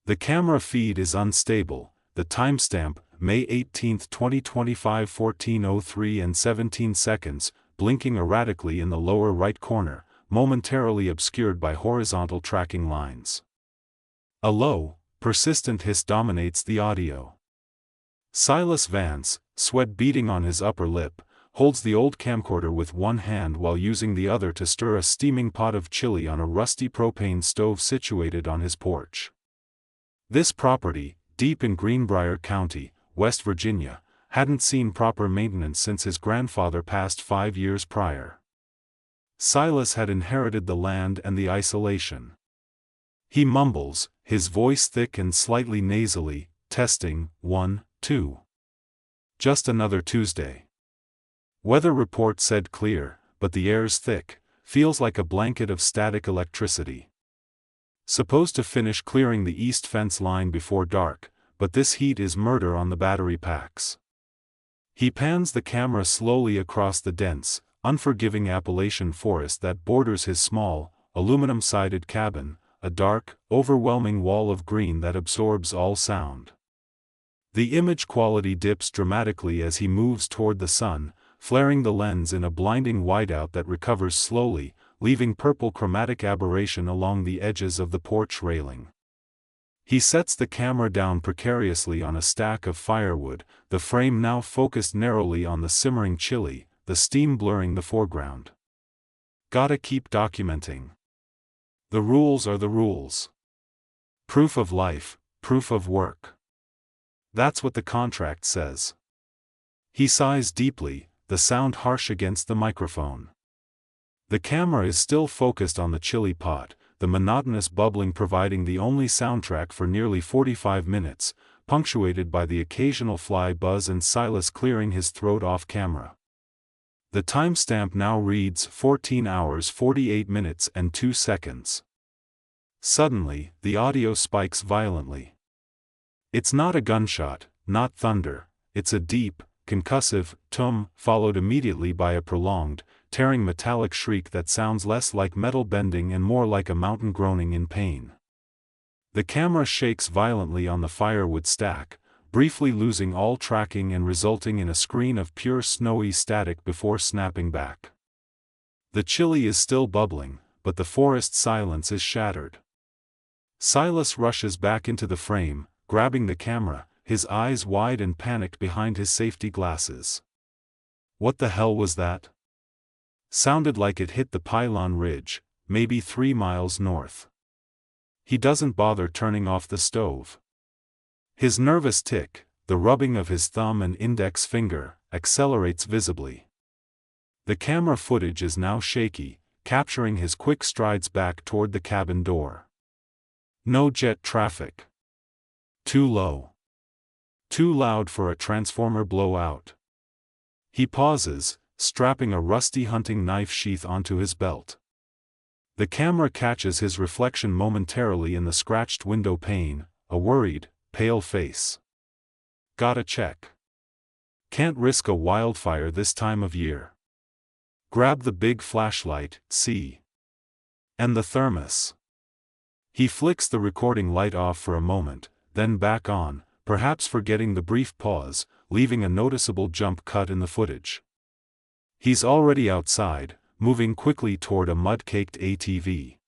The camera feed is unstable. The timestamp, May 18, 2025, 14:03 and 17 seconds, blinking erratically in the lower right corner, momentarily obscured by horizontal tracking lines. A low, persistent hiss dominates the audio. Silas Vance, sweat beading on his upper lip, holds the old camcorder with one hand while using the other to stir a steaming pot of chili on a rusty propane stove situated on his porch. This property, deep in Greenbrier County, West Virginia, hadn't seen proper maintenance since his grandfather passed 5 years prior. Silas had inherited the land and the isolation. He mumbles, his voice thick and slightly nasally, testing, 1, 2. Just another Tuesday. Weather report said clear, but the air's thick, feels like a blanket of static electricity. Supposed to finish clearing the east fence line before dark, but this heat is murder on the battery packs. He pans the camera slowly across the dense, unforgiving Appalachian forest that borders his small, aluminum-sided cabin, a dark, overwhelming wall of green that absorbs all sound. The image quality dips dramatically as he moves toward the sun, flaring the lens in a blinding whiteout that recovers slowly, leaving purple chromatic aberration along the edges of the porch railing. He sets the camera down precariously on a stack of firewood, the frame now focused narrowly on the simmering chili, the steam blurring the foreground. Gotta keep documenting. The rules are the rules. Proof of life, proof of work. That's what the contract says. He sighs deeply, the sound harsh against the microphone. The camera is still focused on the chili pot, the monotonous bubbling providing the only soundtrack for nearly 45 minutes, punctuated by the occasional fly buzz and Silas clearing his throat off camera. The timestamp now reads 14 hours 48 minutes and 2 seconds. Suddenly, the audio spikes violently. It's not a gunshot, not thunder, it's a deep, concussive tum, followed immediately by a prolonged, tearing metallic shriek that sounds less like metal bending and more like a mountain groaning in pain. The camera shakes violently on the firewood stack, briefly losing all tracking and resulting in a screen of pure snowy static before snapping back. The chili is still bubbling, but the forest silence is shattered. Silas rushes back into the frame, grabbing the camera, his eyes wide and panicked behind his safety glasses. What the hell was that? Sounded like it hit the pylon ridge, maybe 3 miles north. He doesn't bother turning off the stove. His nervous tick, the rubbing of his thumb and index finger, accelerates visibly. The camera footage is now shaky, capturing his quick strides back toward the cabin door. No jet traffic. Too low. Too loud for a transformer blowout. He pauses, strapping a rusty hunting knife sheath onto his belt. The camera catches his reflection momentarily in the scratched window pane, a worried, pale face. Gotta check. Can't risk a wildfire this time of year. Grab the big flashlight, see. And the thermos. He flicks the recording light off for a moment, then back on, perhaps forgetting the brief pause, leaving a noticeable jump cut in the footage. He's already outside, moving quickly toward a mud-caked ATV.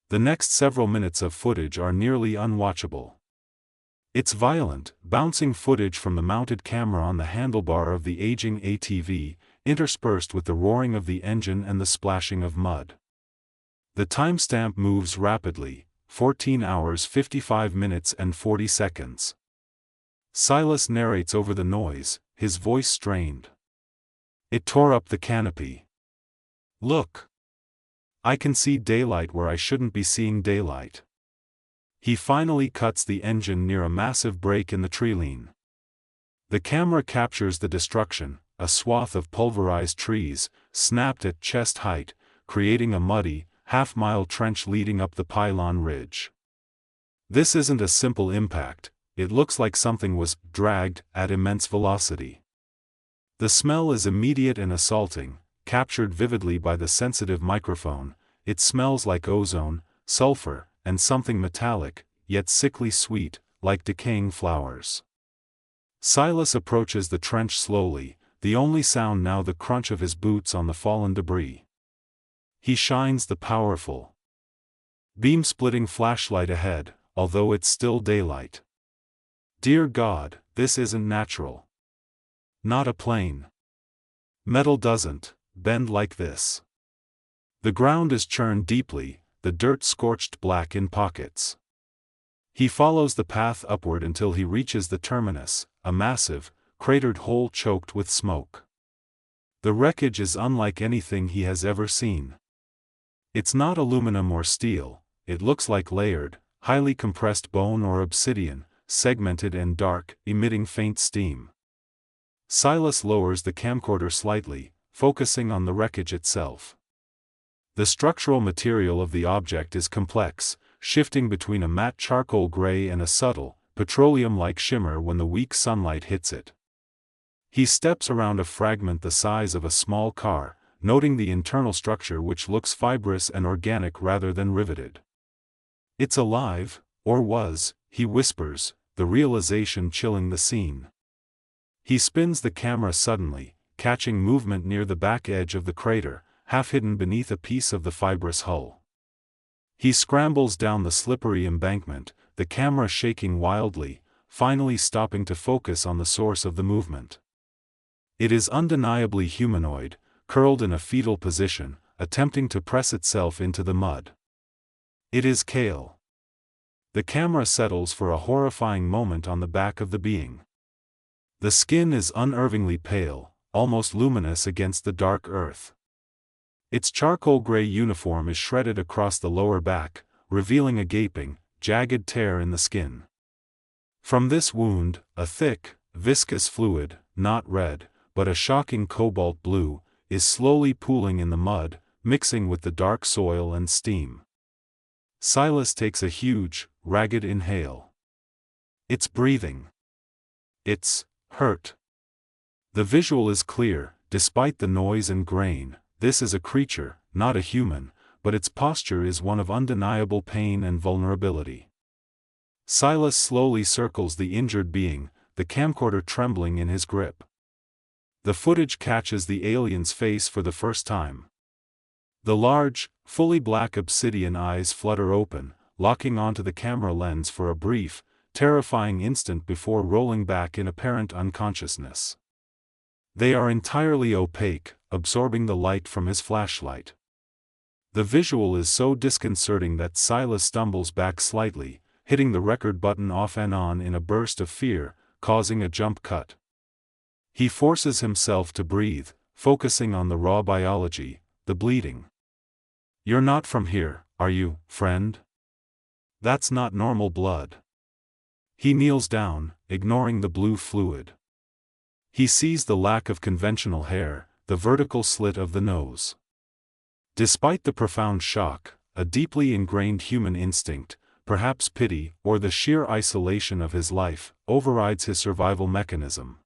The next several minutes of footage are nearly unwatchable. It's violent, bouncing footage from the mounted camera on the handlebar of the aging ATV, interspersed with the roaring of the engine and the splashing of mud. The timestamp moves rapidly, 14 hours 55 minutes and 40 seconds. Silas narrates over the noise, his voice strained. It tore up the canopy. Look. I can see daylight where I shouldn't be seeing daylight. He finally cuts the engine near a massive break in the treeline. The camera captures the destruction, a swath of pulverized trees, snapped at chest height, creating a muddy, half-mile trench leading up the pylon ridge. This isn't a simple impact, it looks like something was dragged at immense velocity. The smell is immediate and assaulting, captured vividly by the sensitive microphone. It smells like ozone, sulfur, and something metallic, yet sickly sweet, like decaying flowers. Silas approaches the trench slowly, the only sound now the crunch of his boots on the fallen debris. He shines the powerful, beam-splitting flashlight ahead, although it's still daylight. Dear God, this isn't natural. Not a plane. Metal doesn't bend like this. The ground is churned deeply, the dirt scorched black in pockets. He follows the path upward until he reaches the terminus, a massive, cratered hole choked with smoke. The wreckage is unlike anything he has ever seen. It's not aluminum or steel, it looks like layered, highly compressed bone or obsidian, segmented and dark, emitting faint steam. Silas lowers the camcorder slightly, focusing on the wreckage itself. The structural material of the object is complex, shifting between a matte charcoal gray and a subtle, petroleum-like shimmer when the weak sunlight hits it. He steps around a fragment the size of a small car, noting the internal structure which looks fibrous and organic rather than riveted. It's alive, or was, he whispers, the realization chilling the scene. He spins the camera suddenly, catching movement near the back edge of the crater, half hidden beneath a piece of the fibrous hull. He scrambles down the slippery embankment, the camera shaking wildly, finally stopping to focus on the source of the movement. It is undeniably humanoid, curled in a fetal position, attempting to press itself into the mud. It is Kael. The camera settles for a horrifying moment on the back of the being. The skin is unnervingly pale, almost luminous against the dark earth. Its charcoal gray uniform is shredded across the lower back, revealing a gaping, jagged tear in the skin. From this wound, a thick, viscous fluid, not red, but a shocking cobalt-blue, is slowly pooling in the mud, mixing with the dark soil and steam. Silas takes a huge, ragged inhale. It's breathing. It's hurt. The visual is clear, despite the noise and grain. This is a creature, not a human, but its posture is one of undeniable pain and vulnerability. Silas slowly circles the injured being, the camcorder trembling in his grip. The footage catches the alien's face for the first time. The large, fully black obsidian eyes flutter open, locking onto the camera lens for a brief, terrifying instant before rolling back in apparent unconsciousness. They are entirely opaque, absorbing the light from his flashlight. The visual is so disconcerting that Silas stumbles back slightly, hitting the record button off and on in a burst of fear, causing a jump cut. He forces himself to breathe, focusing on the raw biology, the bleeding. You're not from here, are you, friend? That's not normal blood. He kneels down, ignoring the blue fluid. He sees the lack of conventional hair, the vertical slit of the nose. Despite the profound shock, a deeply ingrained human instinct, perhaps pity or the sheer isolation of his life, overrides his survival mechanism.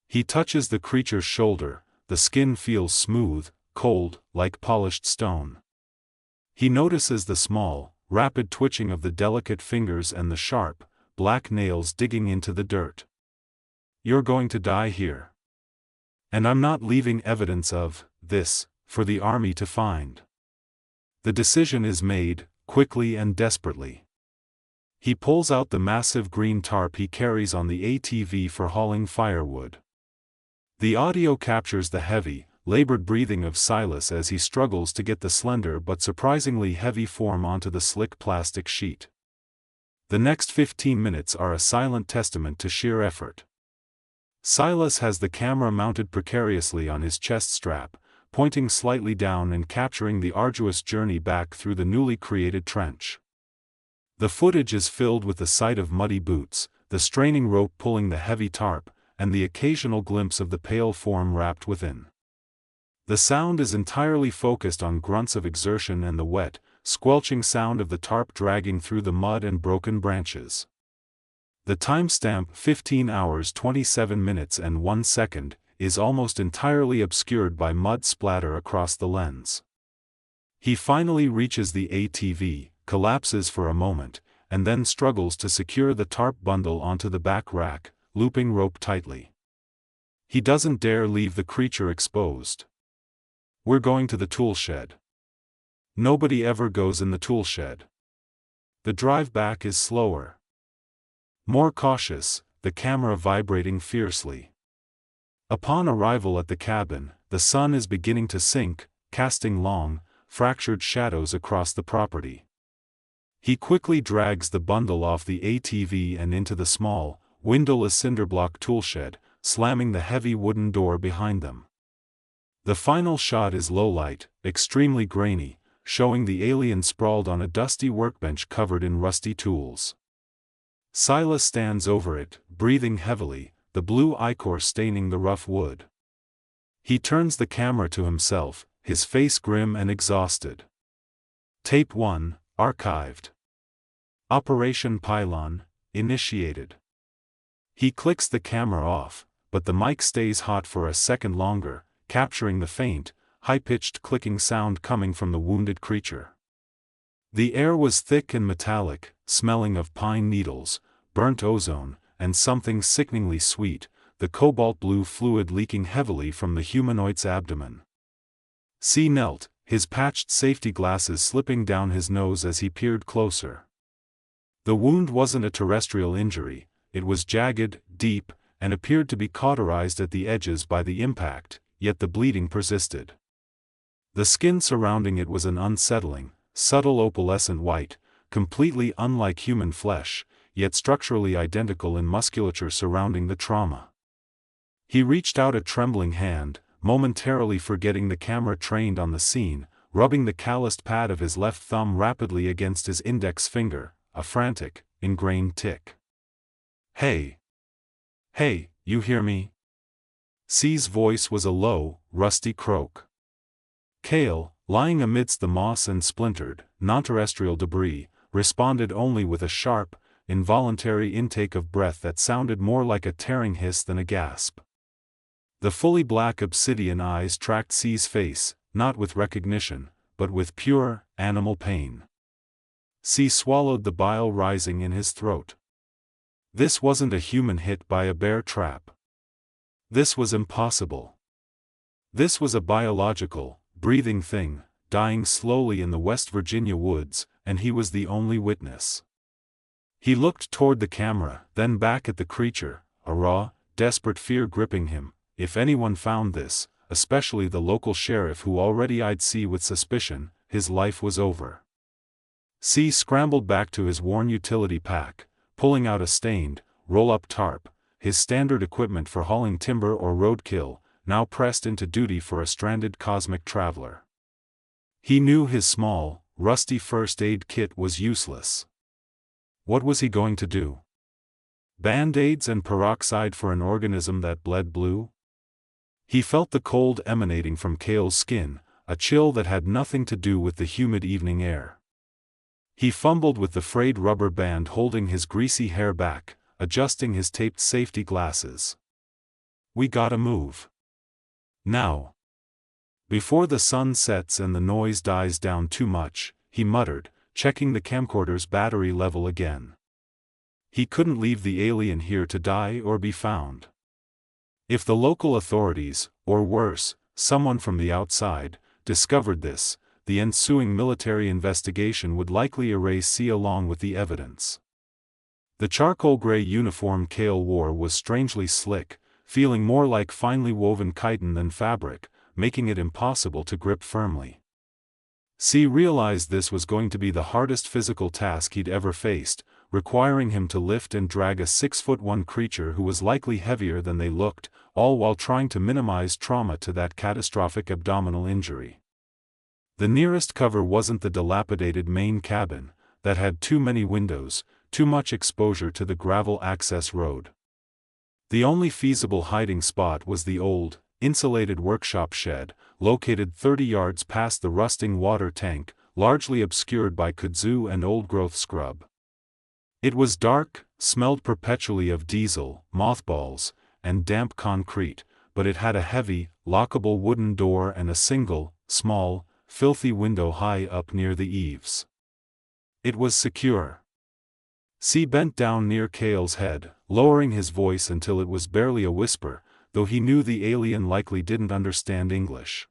He touches the creature's shoulder, the skin feels smooth, cold, like polished stone. He notices the small, rapid twitching of the delicate fingers and the sharp, black nails digging into the dirt. You're going to die here. And I'm not leaving evidence of this for the army to find. The decision is made, quickly and desperately. He pulls out the massive green tarp he carries on the ATV for hauling firewood. The audio captures the heavy, labored breathing of Silas as he struggles to get the slender but surprisingly heavy form onto the slick plastic sheet. The next 15 minutes are a silent testament to sheer effort. Silas has the camera mounted precariously on his chest strap, pointing slightly down and capturing the arduous journey back through the newly created trench. The footage is filled with the sight of muddy boots, the straining rope pulling the heavy tarp, and the occasional glimpse of the pale form wrapped within. The sound is entirely focused on grunts of exertion and the wet, squelching sound of the tarp dragging through the mud and broken branches. The timestamp 15 hours 27 minutes and 1 second is almost entirely obscured by mud splatter across the lens. He finally reaches the ATV, collapses for a moment, and then struggles to secure the tarp bundle onto the back rack, looping rope tightly. He doesn't dare leave the creature exposed. We're going to the tool shed. Nobody ever goes in the tool shed. The drive back is slower. More cautious, the camera vibrating fiercely. Upon arrival at the cabin, the sun is beginning to sink, casting long, fractured shadows across the property. He quickly drags the bundle off the ATV and into the small, windowless cinderblock toolshed, slamming the heavy wooden door behind them. The final shot is low light, extremely grainy, showing the alien sprawled on a dusty workbench covered in rusty tools. Silas stands over it, breathing heavily, the blue ichor staining the rough wood. He turns the camera to himself, his face grim and exhausted. Tape 1, archived. Operation Pylon, initiated. He clicks the camera off, but the mic stays hot for a second longer, capturing the faint, high-pitched clicking sound coming from the wounded creature. The air was thick and metallic, smelling of pine needles, burnt ozone, and something sickeningly sweet, the cobalt-blue fluid leaking heavily from the humanoid's abdomen. C knelt, his patched safety glasses slipping down his nose as he peered closer. The wound wasn't a terrestrial injury, it was jagged, deep, and appeared to be cauterized at the edges by the impact, yet the bleeding persisted. The skin surrounding it was an unsettling, subtle opalescent white, completely unlike human flesh, yet structurally identical in musculature surrounding the trauma. He reached out a trembling hand, momentarily forgetting the camera trained on the scene, rubbing the calloused pad of his left thumb rapidly against his index finger, a frantic, ingrained tick. Hey! Hey, you hear me? C's voice was a low, rusty croak. Kael, lying amidst the moss and splintered, non-terrestrial debris, responded only with a sharp, involuntary intake of breath that sounded more like a tearing hiss than a gasp. The fully black obsidian eyes tracked C's face, not with recognition, but with pure, animal pain. C swallowed the bile rising in his throat. This wasn't a human hit by a bear trap. This was impossible. This was a biological, breathing thing, dying slowly in the West Virginia woods, and he was the only witness. He looked toward the camera, then back at the creature, a raw, desperate fear gripping him. If anyone found this, especially the local sheriff who already eyed C with suspicion, his life was over. C scrambled back to his worn utility pack, pulling out a stained, roll-up tarp, his standard equipment for hauling timber or roadkill, now pressed into duty for a stranded cosmic traveler. He knew his small, rusty first aid kit was useless. What was he going to do? Band-aids and peroxide for an organism that bled blue? He felt the cold emanating from Kael's skin, a chill that had nothing to do with the humid evening air. He fumbled with the frayed rubber band holding his greasy hair back, adjusting his taped safety glasses. We gotta move. Now. Before the sun sets and the noise dies down too much, he muttered, checking the camcorder's battery level again. He couldn't leave the alien here to die or be found. If the local authorities, or worse, someone from the outside, discovered this, the ensuing military investigation would likely erase C along with the evidence. The charcoal-gray uniform Kael wore was strangely slick, feeling more like finely woven chitin than fabric, making it impossible to grip firmly. C realized this was going to be the hardest physical task he'd ever faced, requiring him to lift and drag a 6'1" creature who was likely heavier than they looked, all while trying to minimize trauma to that catastrophic abdominal injury. The nearest cover wasn't the dilapidated main cabin, that had too many windows, too much exposure to the gravel access road. The only feasible hiding spot was the old, insulated workshop shed, located 30 yards past the rusting water tank, largely obscured by kudzu and old-growth scrub. It was dark, smelled perpetually of diesel, mothballs, and damp concrete, but it had a heavy, lockable wooden door and a single, small, filthy window high up near the eaves. It was secure. C bent down near Kael's head, lowering his voice until it was barely a whisper, though he knew the alien likely didn't understand English.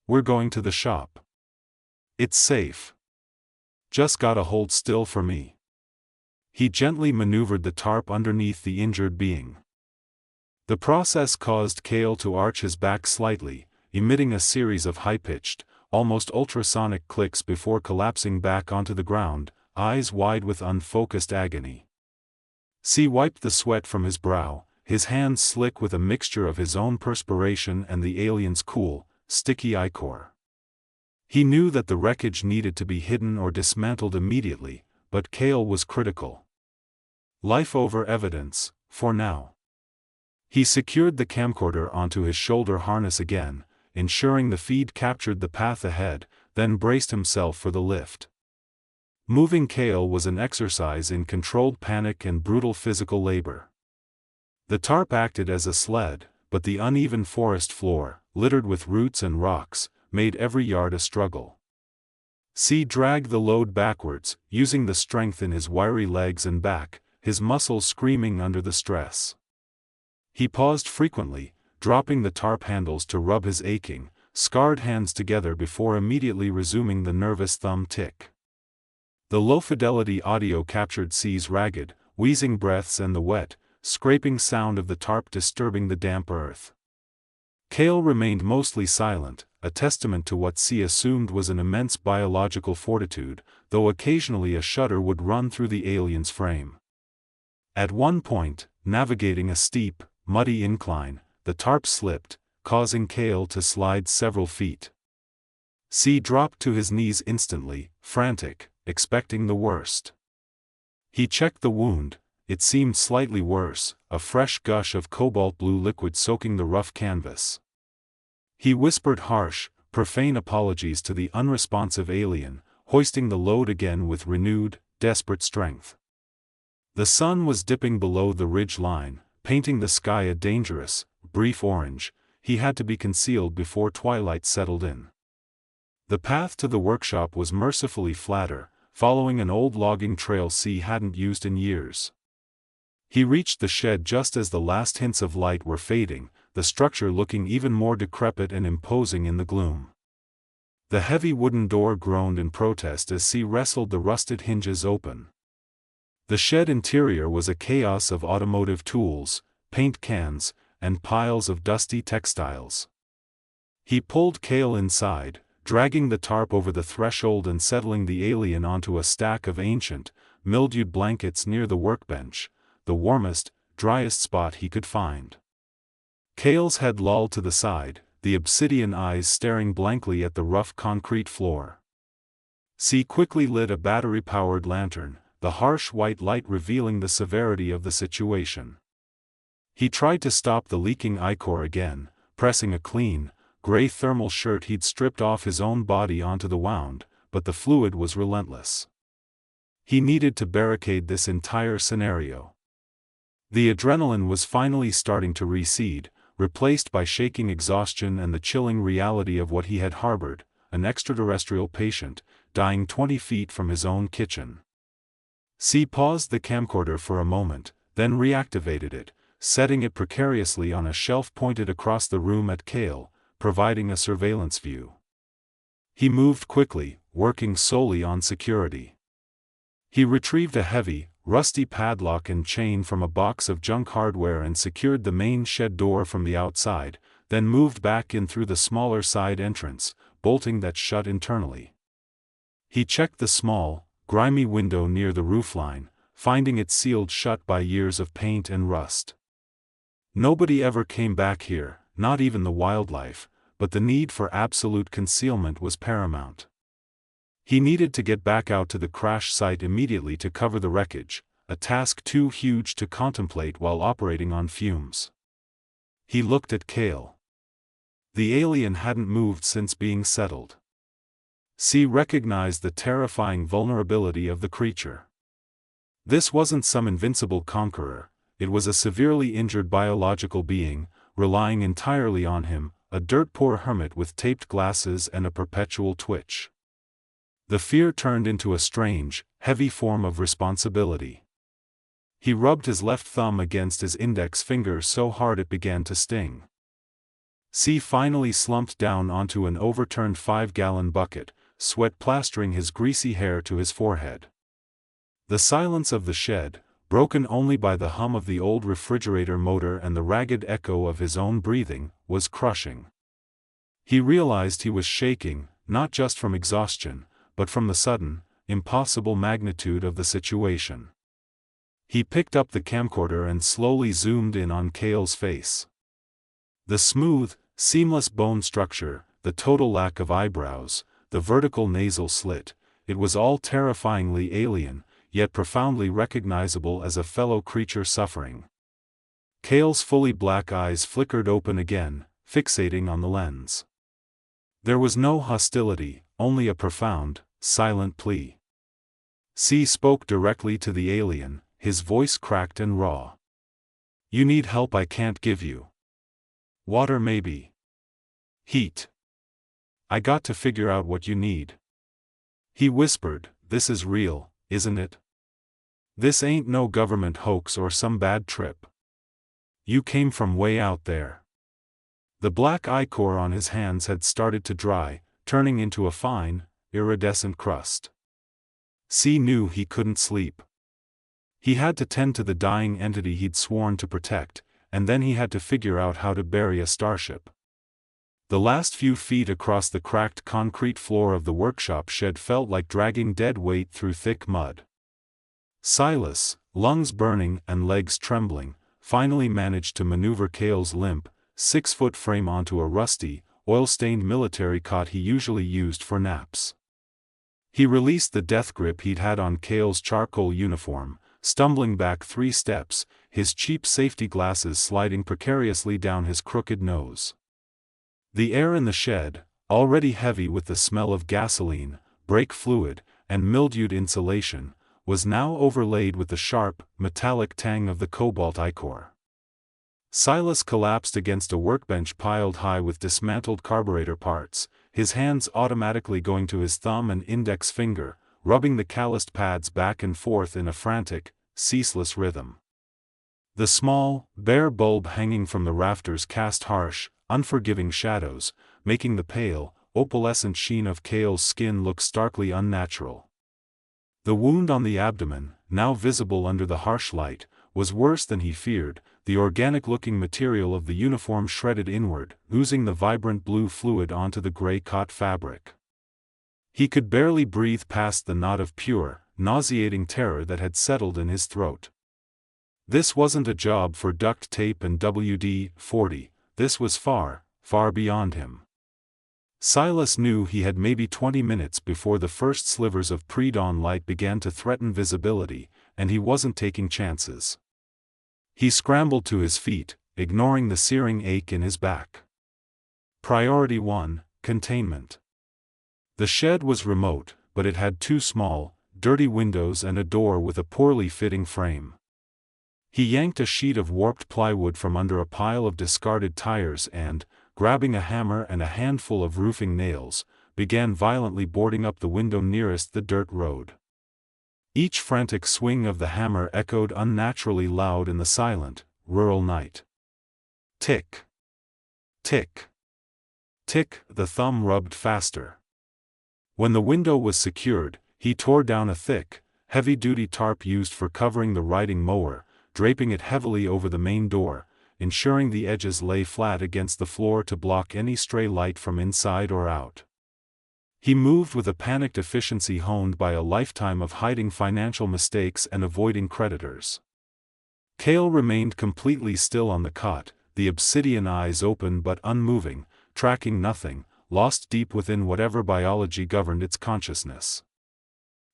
"We're going to the shop. It's safe. Just gotta hold still for me." He gently maneuvered the tarp underneath the injured being. The process caused Kael to arch his back slightly, emitting a series of high-pitched, almost ultrasonic clicks before collapsing back onto the ground, eyes wide with unfocused agony. C wiped the sweat from his brow, his hands slick with a mixture of his own perspiration and the alien's cool, sticky ichor. He knew that the wreckage needed to be hidden or dismantled immediately, but Kael was critical. Life over evidence, for now. He secured the camcorder onto his shoulder harness again, ensuring the feed captured the path ahead, then braced himself for the lift. Moving Kael was an exercise in controlled panic and brutal physical labor. The tarp acted as a sled, but the uneven forest floor, littered with roots and rocks, made every yard a struggle. C dragged the load backwards, using the strength in his wiry legs and back, his muscles screaming under the stress. He paused frequently, dropping the tarp handles to rub his aching, scarred hands together before immediately resuming the nervous thumb tick. The low-fidelity audio captured C's ragged, wheezing breaths and the wet, scraping sound of the tarp disturbing the damp earth. Kael remained mostly silent, a testament to what C assumed was an immense biological fortitude, though occasionally a shudder would run through the alien's frame. At one point, navigating a steep, muddy incline, the tarp slipped, causing Kael to slide several feet. C dropped to his knees instantly, frantic, expecting the worst. He checked the wound. It seemed slightly worse, a fresh gush of cobalt-blue liquid soaking the rough canvas. He whispered harsh, profane apologies to the unresponsive alien, hoisting the load again with renewed, desperate strength. The sun was dipping below the ridge line, painting the sky a dangerous, brief orange. He had to be concealed before twilight settled in. The path to the workshop was mercifully flatter, following an old logging trail C hadn't used in years. He reached the shed just as the last hints of light were fading, the structure looking even more decrepit and imposing in the gloom. The heavy wooden door groaned in protest as C wrestled the rusted hinges open. The shed interior was a chaos of automotive tools, paint cans, and piles of dusty textiles. He pulled Kael inside, dragging the tarp over the threshold and settling the alien onto a stack of ancient, mildewed blankets near the workbench, the warmest, driest spot he could find. Kael's head lolled to the side, the obsidian eyes staring blankly at the rough concrete floor. C quickly lit a battery-powered lantern, the harsh white light revealing the severity of the situation. He tried to stop the leaking ichor again, pressing a clean, gray thermal shirt he'd stripped off his own body onto the wound, but the fluid was relentless. He needed to barricade this entire scenario. The adrenaline was finally starting to recede, replaced by shaking exhaustion and the chilling reality of what he had harbored, an extraterrestrial patient, dying 20 feet from his own kitchen. C paused the camcorder for a moment, then reactivated it, setting it precariously on a shelf pointed across the room at Kael, providing a surveillance view. He moved quickly, working solely on security. He retrieved a heavy, rusty padlock and chain from a box of junk hardware and secured the main shed door from the outside, then moved back in through the smaller side entrance, bolting that shut internally. He checked the small, grimy window near the roofline, finding it sealed shut by years of paint and rust. Nobody ever came back here, not even the wildlife, but the need for absolute concealment was paramount. He needed to get back out to the crash site immediately to cover the wreckage, a task too huge to contemplate while operating on fumes. He looked at Kael. The alien hadn't moved since being settled. C recognized the terrifying vulnerability of the creature. This wasn't some invincible conqueror, it was a severely injured biological being, relying entirely on him, a dirt-poor hermit with taped glasses and a perpetual twitch. The fear turned into a strange, heavy form of responsibility. He rubbed his left thumb against his index finger so hard it began to sting. C finally slumped down onto an overturned 5-gallon bucket, sweat plastering his greasy hair to his forehead. The silence of the shed, broken only by the hum of the old refrigerator motor and the ragged echo of his own breathing, was crushing. He realized he was shaking, not just from exhaustion, but from the sudden, impossible magnitude of the situation. He picked up the camcorder and slowly zoomed in on Kael's face. The smooth, seamless bone structure, the total lack of eyebrows, the vertical nasal slit, it was all terrifyingly alien, yet profoundly recognizable as a fellow creature suffering. Kael's fully black eyes flickered open again, fixating on the lens. There was no hostility, only a profound, silent plea. C spoke directly to the alien, his voice cracked and raw. "You need help I can't give you. Water maybe. Heat. I got to figure out what you need." He whispered, "This is real, isn't it? This ain't no government hoax or some bad trip. You came from way out there." The black ichor on his hands had started to dry, turning into a fine, iridescent crust. C knew he couldn't sleep. He had to tend to the dying entity he'd sworn to protect, and then he had to figure out how to bury a starship. The last few feet across the cracked concrete floor of the workshop shed felt like dragging dead weight through thick mud. Silas, lungs burning and legs trembling, finally managed to maneuver Kael's limp, 6-foot frame onto a rusty, oil-stained military cot he usually used for naps. He released the death grip he'd had on Kael's charcoal uniform, stumbling back 3 steps, his cheap safety glasses sliding precariously down his crooked nose. The air in the shed, already heavy with the smell of gasoline, brake fluid, and mildewed insulation, was now overlaid with the sharp, metallic tang of the cobalt ichor. Silas collapsed against a workbench piled high with dismantled carburetor parts, his hands automatically going to his thumb and index finger, rubbing the calloused pads back and forth in a frantic, ceaseless rhythm. The small, bare bulb hanging from the rafters cast harsh, unforgiving shadows, making the pale, opalescent sheen of Kael's skin look starkly unnatural. The wound on the abdomen, now visible under the harsh light, was worse than he feared, the organic-looking material of the uniform shredded inward, oozing the vibrant blue fluid onto the gray cot fabric. He could barely breathe past the knot of pure, nauseating terror that had settled in his throat. This wasn't a job for duct tape and WD-40, this was far, far beyond him. Silas knew he had maybe 20 minutes before the first slivers of pre-dawn light began to threaten visibility, and he wasn't taking chances. He scrambled to his feet, ignoring the searing ache in his back. Priority 1, containment. The shed was remote, but it had 2 small, dirty windows and a door with a poorly fitting frame. He yanked a sheet of warped plywood from under a pile of discarded tires and, grabbing a hammer and a handful of roofing nails, began violently boarding up the window nearest the dirt road. Each frantic swing of the hammer echoed unnaturally loud in the silent, rural night. Tick. Tick. Tick, the thumb rubbed faster. When the window was secured, he tore down a thick, heavy-duty tarp used for covering the riding mower, draping it heavily over the main door, ensuring the edges lay flat against the floor to block any stray light from inside or out. He moved with a panicked efficiency honed by a lifetime of hiding financial mistakes and avoiding creditors. Kael remained completely still on the cot, the obsidian eyes open but unmoving, tracking nothing, lost deep within whatever biology governed its consciousness.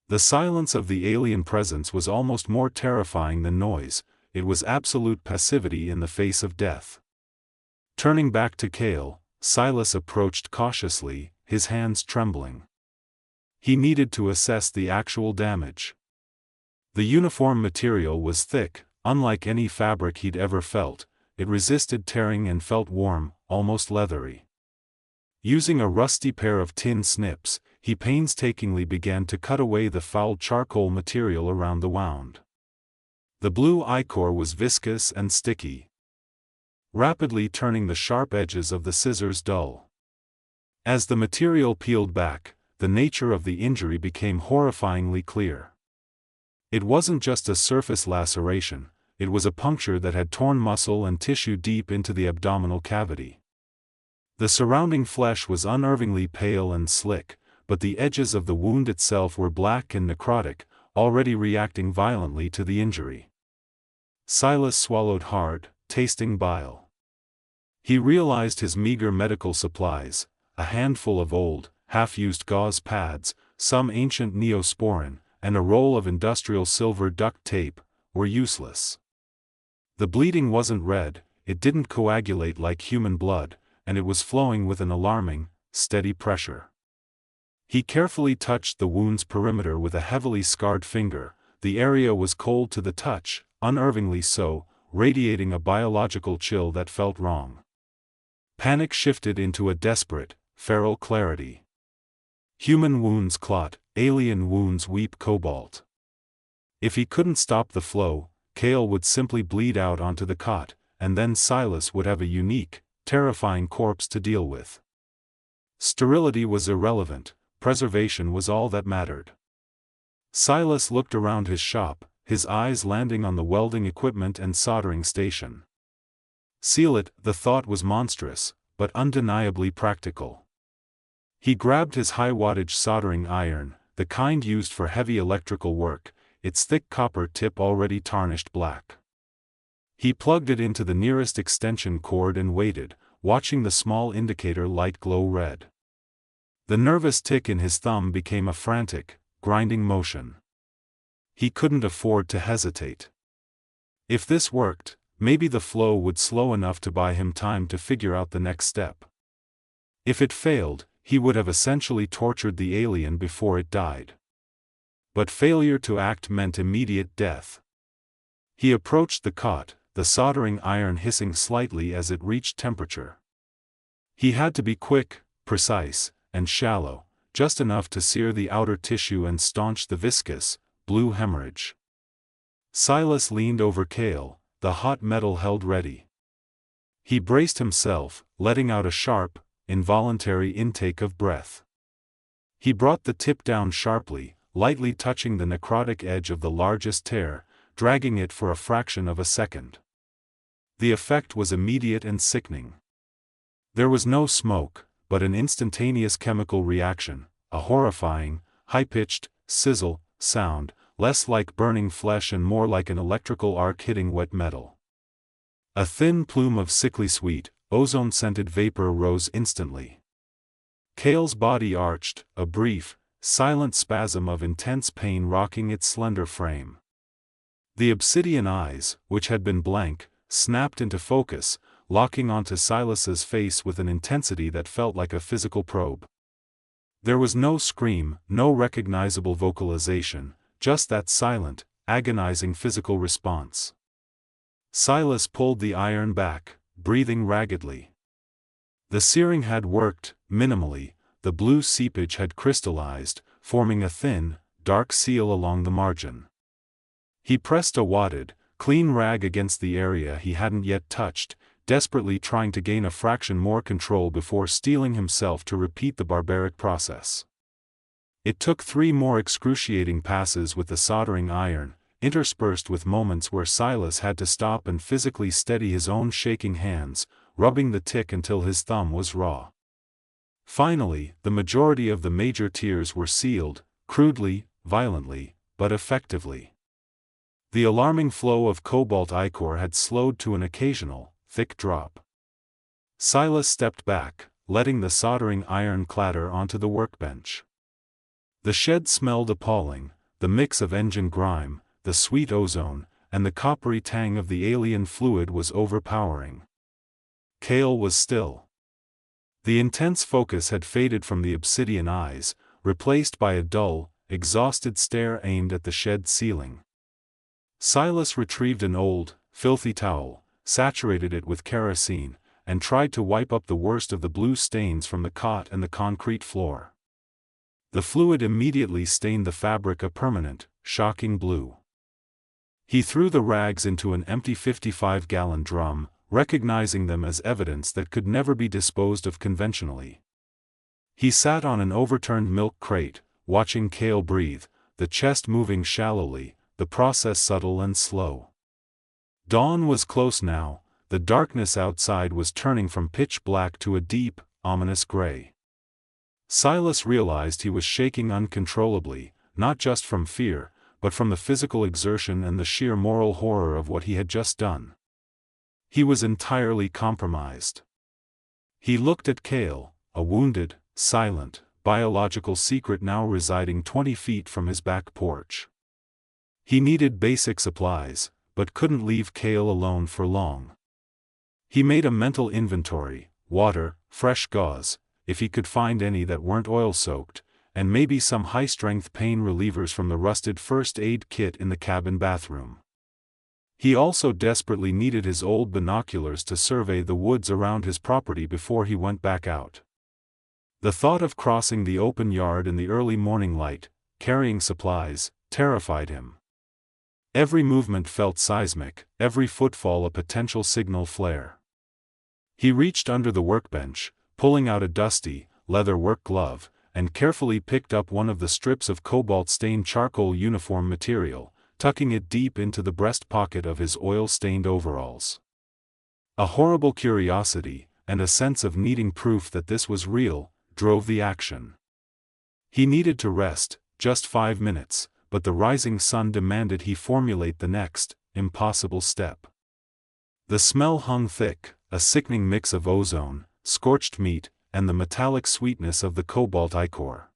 The silence of the alien presence was almost more terrifying than noise, it was absolute passivity in the face of death. Turning back to Kael, Silas approached cautiously, his hands trembling. He needed to assess the actual damage. The uniform material was thick, unlike any fabric he'd ever felt, it resisted tearing and felt warm, almost leathery. Using a rusty pair of tin snips, he painstakingly began to cut away the foul charcoal material around the wound. The blue ichor was viscous and sticky, rapidly turning the sharp edges of the scissors dull. As the material peeled back, the nature of the injury became horrifyingly clear. It wasn't just a surface laceration, it was a puncture that had torn muscle and tissue deep into the abdominal cavity. The surrounding flesh was unnervingly pale and slick, but the edges of the wound itself were black and necrotic, already reacting violently to the injury. Silas swallowed hard, tasting bile. He realized his meager medical supplies, a handful of old, half-used gauze pads, some ancient neosporin, and a roll of industrial silver duct tape, were useless. The bleeding wasn't red, it didn't coagulate like human blood, and it was flowing with an alarming, steady pressure. He carefully touched the wound's perimeter with a heavily scarred finger. The area was cold to the touch, unnervingly so, radiating a biological chill that felt wrong. Panic shifted into a desperate, feral clarity. Human wounds clot, alien wounds weep cobalt. If he couldn't stop the flow, Kael would simply bleed out onto the cot, and then Silas would have a unique, terrifying corpse to deal with. Sterility was irrelevant, preservation was all that mattered. Silas looked around his shop, his eyes landing on the welding equipment and soldering station. Seal it, the thought was monstrous, but undeniably practical. He grabbed his high-wattage soldering iron, the kind used for heavy electrical work, its thick copper tip already tarnished black. He plugged it into the nearest extension cord and waited, watching the small indicator light glow red. The nervous tick in his thumb became a frantic, grinding motion. He couldn't afford to hesitate. If this worked, maybe the flow would slow enough to buy him time to figure out the next step. If it failed, he would have essentially tortured the alien before it died. But failure to act meant immediate death. He approached the cot, the soldering iron hissing slightly as it reached temperature. He had to be quick, precise, and shallow, just enough to sear the outer tissue and staunch the viscous, blue hemorrhage. Silas leaned over Kael, the hot metal held ready. He braced himself, letting out a sharp, involuntary intake of breath. He brought the tip down sharply, lightly touching the necrotic edge of the largest tear, dragging it for a fraction of a second. The effect was immediate and sickening. There was no smoke, but an instantaneous chemical reaction, a horrifying, high-pitched, sizzle sound, less like burning flesh and more like an electrical arc hitting wet metal. A thin plume of sickly sweet, ozone-scented vapor rose instantly. Kael's body arched, a brief, silent spasm of intense pain rocking its slender frame. The obsidian eyes, which had been blank, snapped into focus, locking onto Silas's face with an intensity that felt like a physical probe. There was no scream, no recognizable vocalization, just that silent, agonizing physical response. Silas pulled the iron back, breathing raggedly. The searing had worked, minimally, the blue seepage had crystallized, forming a thin, dark seal along the margin. He pressed a wadded, clean rag against the area he hadn't yet touched, desperately trying to gain a fraction more control before steeling himself to repeat the barbaric process. It took 3 more excruciating passes with the soldering iron, interspersed with moments where Silas had to stop and physically steady his own shaking hands, rubbing the tick until his thumb was raw. Finally, the majority of the major tears were sealed, crudely, violently, but effectively. The alarming flow of cobalt ichor had slowed to an occasional, thick drop. Silas stepped back, letting the soldering iron clatter onto the workbench. The shed smelled appalling, the mix of engine grime, the sweet ozone, and the coppery tang of the alien fluid was overpowering. Kael was still. The intense focus had faded from the obsidian eyes, replaced by a dull, exhausted stare aimed at the shed ceiling. Silas retrieved an old, filthy towel, saturated it with kerosene, and tried to wipe up the worst of the blue stains from the cot and the concrete floor. The fluid immediately stained the fabric a permanent, shocking blue. He threw the rags into an empty 55-gallon drum, recognizing them as evidence that could never be disposed of conventionally. He sat on an overturned milk crate, watching Kael breathe, the chest moving shallowly, the process subtle and slow. Dawn was close now, the darkness outside was turning from pitch black to a deep, ominous gray. Silas realized he was shaking uncontrollably, not just from fear, but from the physical exertion and the sheer moral horror of what he had just done. He was entirely compromised. He looked at Kael, a wounded, silent, biological secret now residing 20 feet from his back porch. He needed basic supplies, but couldn't leave Kael alone for long. He made a mental inventory: water, fresh gauze, if he could find any that weren't oil-soaked, and maybe some high-strength pain relievers from the rusted first aid kit in the cabin bathroom. He also desperately needed his old binoculars to survey the woods around his property before he went back out. The thought of crossing the open yard in the early morning light, carrying supplies, terrified him. Every movement felt seismic, every footfall a potential signal flare. He reached under the workbench, pulling out a dusty, leather work glove, and carefully picked up one of the strips of cobalt-stained charcoal uniform material, tucking it deep into the breast pocket of his oil-stained overalls. A horrible curiosity, and a sense of needing proof that this was real, drove the action. He needed to rest, just 5 minutes, but the rising sun demanded he formulate the next, impossible step. The smell hung thick, a sickening mix of ozone, scorched meat, and the metallic sweetness of the cobalt ichor.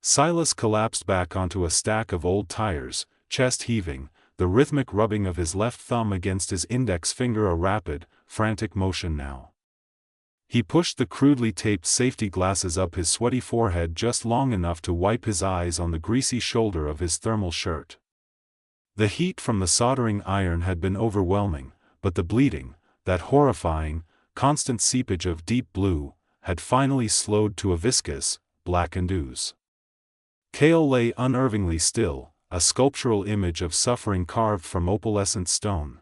Silas collapsed back onto a stack of old tires, chest heaving, the rhythmic rubbing of his left thumb against his index finger a rapid, frantic motion now. He pushed the crudely taped safety glasses up his sweaty forehead just long enough to wipe his eyes on the greasy shoulder of his thermal shirt. The heat from the soldering iron had been overwhelming, but the bleeding, that horrifying, constant seepage of deep blue, had finally slowed to a viscous, blackened ooze. Kael lay unnervingly still, a sculptural image of suffering carved from opalescent stone.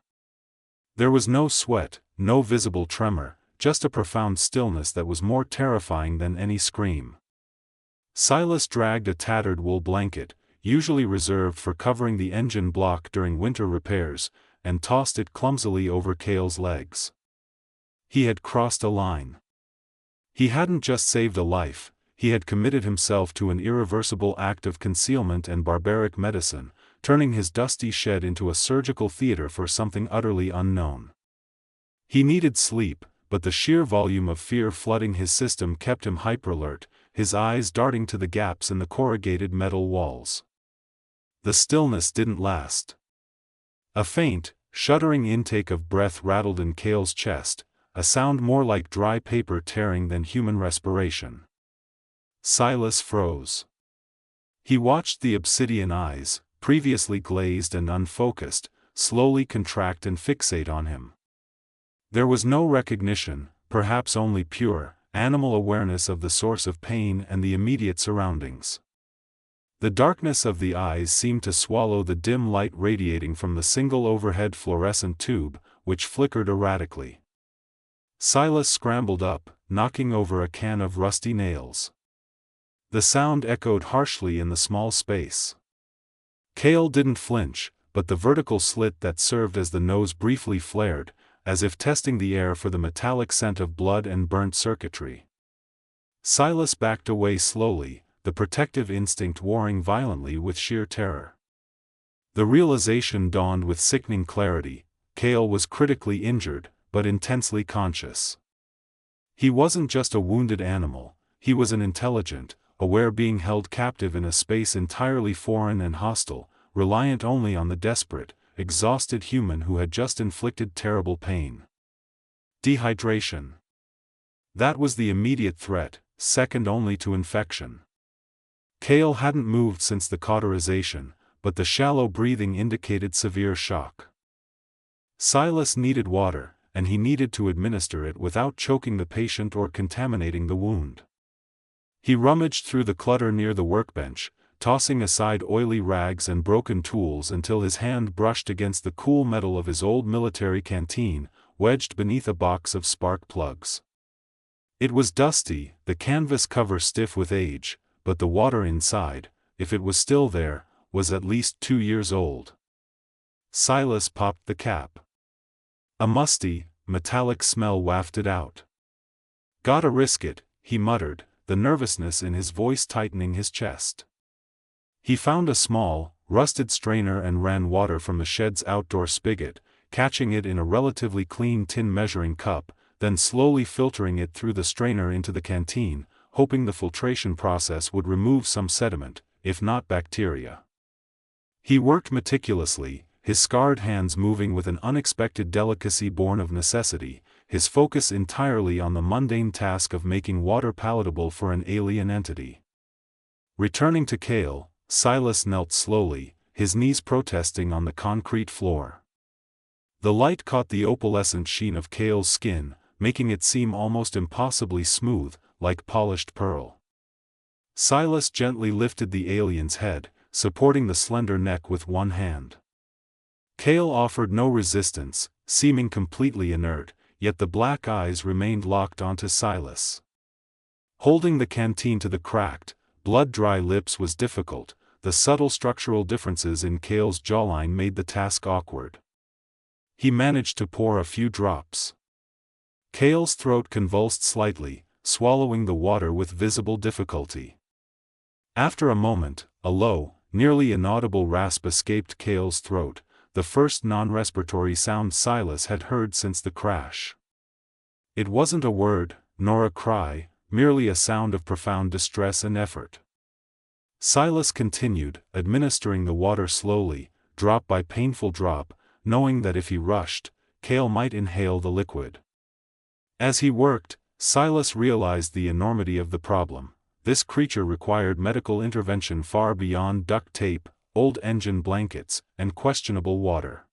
There was no sweat, no visible tremor, just a profound stillness that was more terrifying than any scream. Silas dragged a tattered wool blanket, usually reserved for covering the engine block during winter repairs, and tossed it clumsily over Kael's legs. He had crossed a line. He hadn't just saved a life, he had committed himself to an irreversible act of concealment and barbaric medicine, turning his dusty shed into a surgical theater for something utterly unknown. He needed sleep, but the sheer volume of fear flooding his system kept him hyperalert, his eyes darting to the gaps in the corrugated metal walls. The stillness didn't last. A faint, shuddering intake of breath rattled in Kael's chest, a sound more like dry paper tearing than human respiration. Silas froze. He watched the obsidian eyes, previously glazed and unfocused, slowly contract and fixate on him. There was no recognition, perhaps only pure, animal awareness of the source of pain and the immediate surroundings. The darkness of the eyes seemed to swallow the dim light radiating from the single overhead fluorescent tube, which flickered erratically. Silas scrambled up, knocking over a can of rusty nails. The sound echoed harshly in the small space. Kael didn't flinch, but the vertical slit that served as the nose briefly flared, as if testing the air for the metallic scent of blood and burnt circuitry. Silas backed away slowly, the protective instinct warring violently with sheer terror. The realization dawned with sickening clarity: Kael was critically injured, but intensely conscious. He wasn't just a wounded animal, he was an intelligent, aware being held captive in a space entirely foreign and hostile, reliant only on the desperate, exhausted human who had just inflicted terrible pain. Dehydration. That was the immediate threat, second only to infection. Kael hadn't moved since the cauterization, but the shallow breathing indicated severe shock. Silas needed water, and he needed to administer it without choking the patient or contaminating the wound. He rummaged through the clutter near the workbench, tossing aside oily rags and broken tools until his hand brushed against the cool metal of his old military canteen, wedged beneath a box of spark plugs. It was dusty, the canvas cover stiff with age, but the water inside, if it was still there, was at least 2 years old. Silas popped the cap. A musty, metallic smell wafted out. "Gotta risk it," he muttered, the nervousness in his voice tightening his chest. He found a small, rusted strainer and ran water from the shed's outdoor spigot, catching it in a relatively clean tin measuring cup, then slowly filtering it through the strainer into the canteen, hoping the filtration process would remove some sediment, if not bacteria. He worked meticulously, his scarred hands moving with an unexpected delicacy born of necessity, his focus entirely on the mundane task of making water palatable for an alien entity. Returning to Kael, Silas knelt slowly, his knees protesting on the concrete floor. The light caught the opalescent sheen of Kael's skin, making it seem almost impossibly smooth, like polished pearl. Silas gently lifted the alien's head, supporting the slender neck with one hand. Kael offered no resistance, seeming completely inert, yet the black eyes remained locked onto Silas. Holding the canteen to the cracked, blood-dry lips was difficult, the subtle structural differences in Kael's jawline made the task awkward. He managed to pour a few drops. Kael's throat convulsed slightly, swallowing the water with visible difficulty. After a moment, a low, nearly inaudible rasp escaped Kael's throat, the first non-respiratory sound Silas had heard since the crash. It wasn't a word, nor a cry, merely a sound of profound distress and effort. Silas continued, administering the water slowly, drop by painful drop, knowing that if he rushed, Kael might inhale the liquid. As he worked, Silas realized the enormity of the problem. This creature required medical intervention far beyond duct tape, old engine blankets, and questionable water.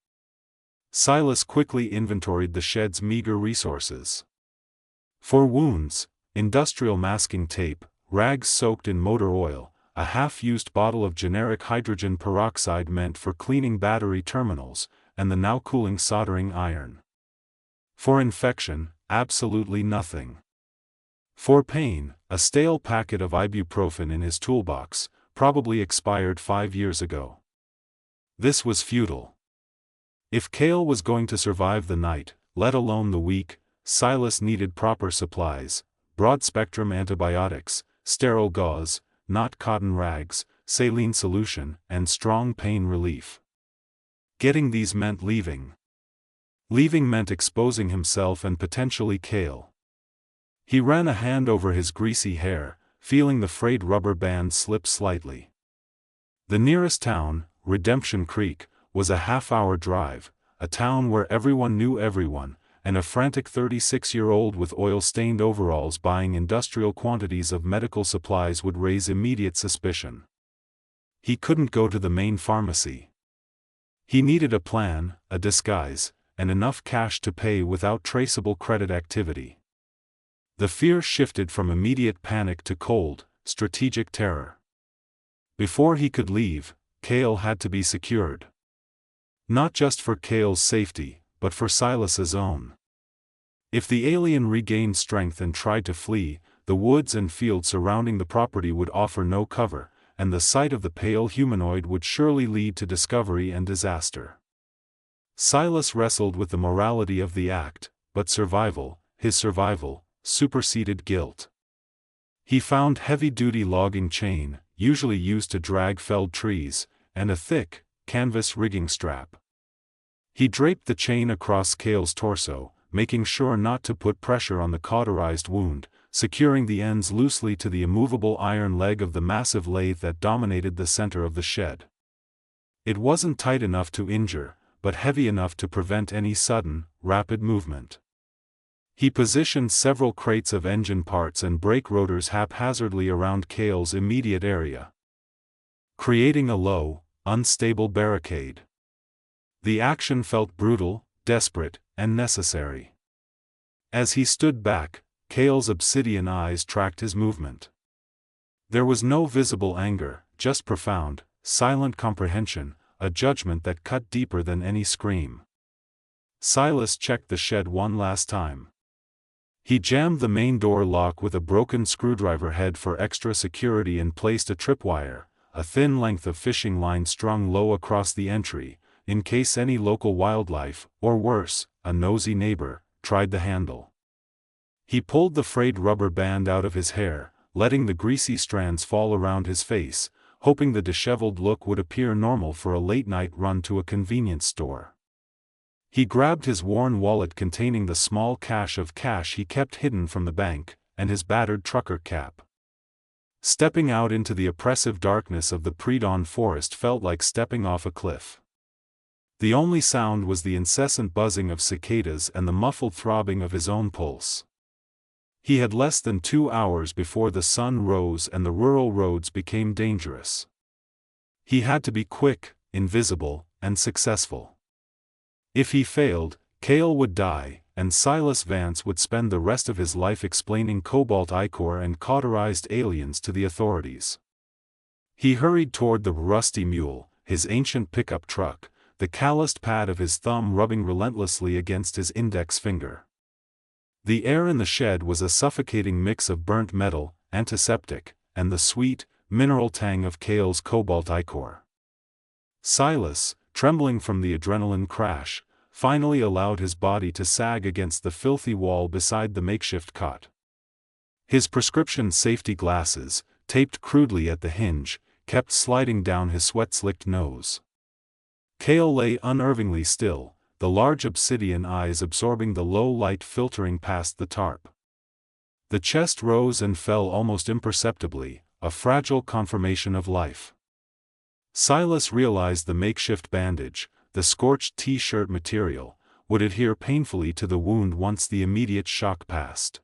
Silas quickly inventoried the shed's meager resources. For wounds, industrial masking tape, rags soaked in motor oil, a half-used bottle of generic hydrogen peroxide meant for cleaning battery terminals, and the now cooling soldering iron. For infection, absolutely nothing. For pain, a stale packet of ibuprofen in his toolbox, probably expired 5 years ago. This was futile. If Kael was going to survive the night, let alone the week, Silas needed proper supplies, broad-spectrum antibiotics, sterile gauze, not cotton rags, saline solution, and strong pain relief. Getting these meant leaving. Leaving meant exposing himself and potentially Kael. He ran a hand over his greasy hair, feeling the frayed rubber band slip slightly. The nearest town, Redemption Creek, was a half-hour drive, a town where everyone knew everyone, and a frantic 36-year-old with oil-stained overalls buying industrial quantities of medical supplies would raise immediate suspicion. He couldn't go to the main pharmacy. He needed a plan, a disguise, and enough cash to pay without traceable credit activity. The fear shifted from immediate panic to cold, strategic terror. Before he could leave, Kael had to be secured. Not just for Kael's safety, but for Silas's own. If the alien regained strength and tried to flee, the woods and fields surrounding the property would offer no cover, and the sight of the pale humanoid would surely lead to discovery and disaster. Silas wrestled with the morality of the act, but survival, his survival, superseded guilt. He found heavy-duty logging chain, usually used to drag felled trees, and a thick, canvas rigging strap. He draped the chain across Kael's torso, making sure not to put pressure on the cauterized wound, securing the ends loosely to the immovable iron leg of the massive lathe that dominated the center of the shed. It wasn't tight enough to injure, but heavy enough to prevent any sudden, rapid movement. He positioned several crates of engine parts and brake rotors haphazardly around Kael's immediate area, creating a low, unstable barricade. The action felt brutal, desperate, and necessary. As he stood back, Kael's obsidian eyes tracked his movement. There was no visible anger, just profound, silent comprehension, a judgment that cut deeper than any scream. Silas checked the shed one last time. He jammed the main door lock with a broken screwdriver head for extra security and placed a tripwire, a thin length of fishing line strung low across the entry, in case any local wildlife, or worse, a nosy neighbor, tried the handle. He pulled the frayed rubber band out of his hair, letting the greasy strands fall around his face, hoping the disheveled look would appear normal for a late-night run to a convenience store. He grabbed his worn wallet containing the small cache of cash he kept hidden from the bank, and his battered trucker cap. Stepping out into the oppressive darkness of the pre-dawn forest felt like stepping off a cliff. The only sound was the incessant buzzing of cicadas and the muffled throbbing of his own pulse. He had less than 2 hours before the sun rose and the rural roads became dangerous. He had to be quick, invisible, and successful. If he failed, Kael would die, and Silas Vance would spend the rest of his life explaining cobalt ichor and cauterized aliens to the authorities. He hurried toward the rusty mule, his ancient pickup truck, the calloused pad of his thumb rubbing relentlessly against his index finger. The air in the shed was a suffocating mix of burnt metal, antiseptic, and the sweet, mineral tang of Kael's cobalt ichor. Silas, trembling from the adrenaline crash, finally allowed his body to sag against the filthy wall beside the makeshift cot. His prescription safety glasses, taped crudely at the hinge, kept sliding down his sweat-slicked nose. Kael lay unnervingly still, the large obsidian eyes absorbing the low light filtering past the tarp. The chest rose and fell almost imperceptibly, a fragile confirmation of life. Silas realized the makeshift bandage, the scorched t-shirt material, would adhere painfully to the wound once the immediate shock passed.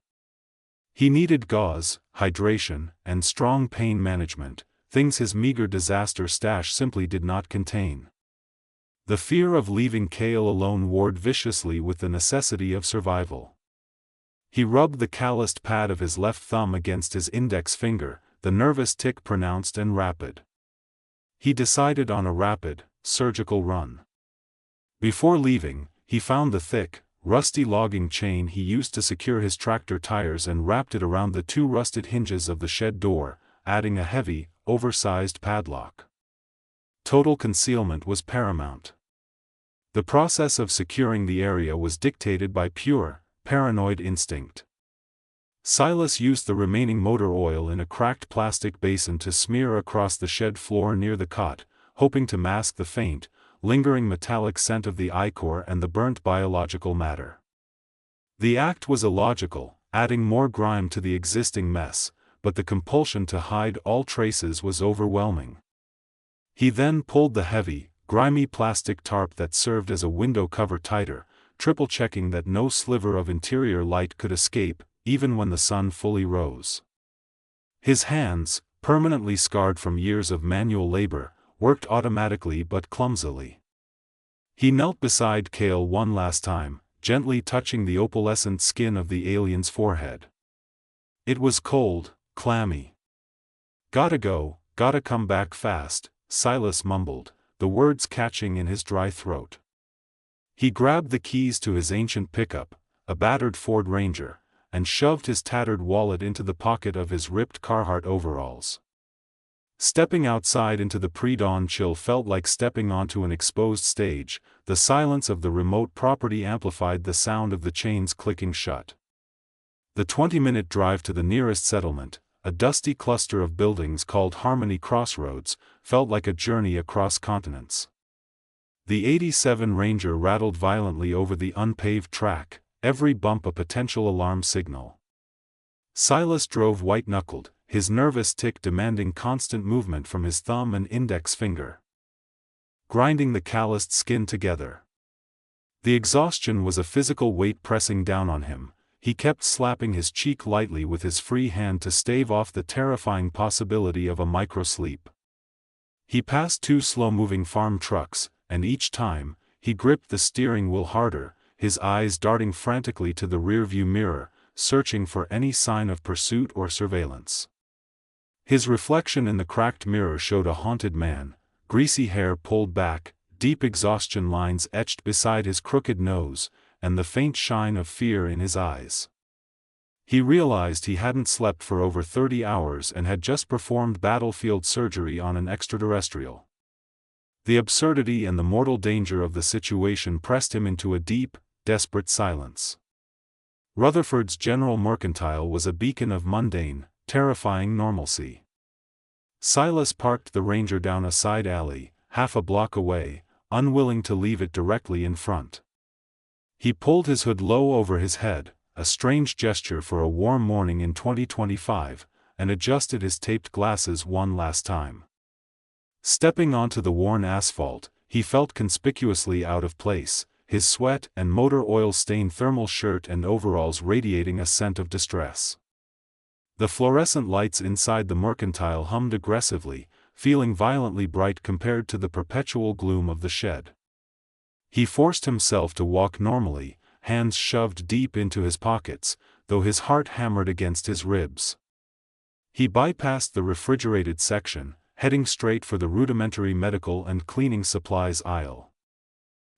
He needed gauze, hydration, and strong pain management, things his meager disaster stash simply did not contain. The fear of leaving Kael alone warred viciously with the necessity of survival. He rubbed the calloused pad of his left thumb against his index finger, the nervous tick pronounced and rapid. He decided on a rapid, surgical run. Before leaving, he found the thick, rusty logging chain he used to secure his tractor tires and wrapped it around the 2 rusted hinges of the shed door, adding a heavy, oversized padlock. Total concealment was paramount. The process of securing the area was dictated by pure, paranoid instinct. Silas used the remaining motor oil in a cracked plastic basin to smear across the shed floor near the cot, hoping to mask the faint, lingering metallic scent of the ichor and the burnt biological matter. The act was illogical, adding more grime to the existing mess, but the compulsion to hide all traces was overwhelming. He then pulled the heavy, grimy plastic tarp that served as a window cover tighter, triple-checking that no sliver of interior light could escape, even when the sun fully rose. His hands, permanently scarred from years of manual labor, worked automatically but clumsily. He knelt beside Kael one last time, gently touching the opalescent skin of the alien's forehead. It was cold, clammy. "Gotta go, gotta come back fast," Silas mumbled, the words catching in his dry throat. He grabbed the keys to his ancient pickup, a battered Ford Ranger, and shoved his tattered wallet into the pocket of his ripped Carhartt overalls. Stepping outside into the pre-dawn chill felt like stepping onto an exposed stage. The silence of the remote property amplified the sound of the chains clicking shut. The 20-minute drive to the nearest settlement, a dusty cluster of buildings called Harmony Crossroads, felt like a journey across continents. The '87 Ranger rattled violently over the unpaved track, every bump a potential alarm signal. Silas drove white-knuckled, his nervous tick demanding constant movement from his thumb and index finger, grinding the calloused skin together. The exhaustion was a physical weight pressing down on him. He kept slapping his cheek lightly with his free hand to stave off the terrifying possibility of a microsleep. He passed 2 slow-moving farm trucks, and each time, he gripped the steering wheel harder, his eyes darting frantically to the rearview mirror, searching for any sign of pursuit or surveillance. His reflection in the cracked mirror showed a haunted man, greasy hair pulled back, deep exhaustion lines etched beside his crooked nose, and the faint shine of fear in his eyes. He realized he hadn't slept for over 30 hours and had just performed battlefield surgery on an extraterrestrial. The absurdity and the mortal danger of the situation pressed him into a deep, desperate silence. Rutherford's General Mercantile was a beacon of mundane, terrifying normalcy. Silas parked the Ranger down a side alley, half a block away, unwilling to leave it directly in front. He pulled his hood low over his head, a strange gesture for a warm morning in 2025, and adjusted his taped glasses one last time. Stepping onto the worn asphalt, he felt conspicuously out of place, his sweat and motor oil-stained thermal shirt and overalls radiating a scent of distress. The fluorescent lights inside the Mercantile hummed aggressively, feeling violently bright compared to the perpetual gloom of the shed. He forced himself to walk normally, hands shoved deep into his pockets, though his heart hammered against his ribs. He bypassed the refrigerated section, heading straight for the rudimentary medical and cleaning supplies aisle.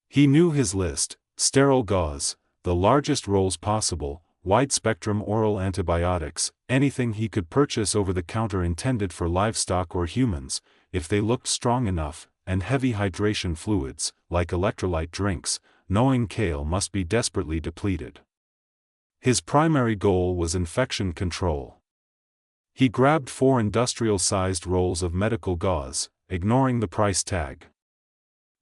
He knew his list: sterile gauze, the largest rolls possible, wide-spectrum oral antibiotics, anything he could purchase over the counter intended for livestock or humans, if they looked strong enough, and heavy hydration fluids, like electrolyte drinks, knowing Kael must be desperately depleted. His primary goal was infection control. He grabbed 4 industrial-sized rolls of medical gauze, ignoring the price tag.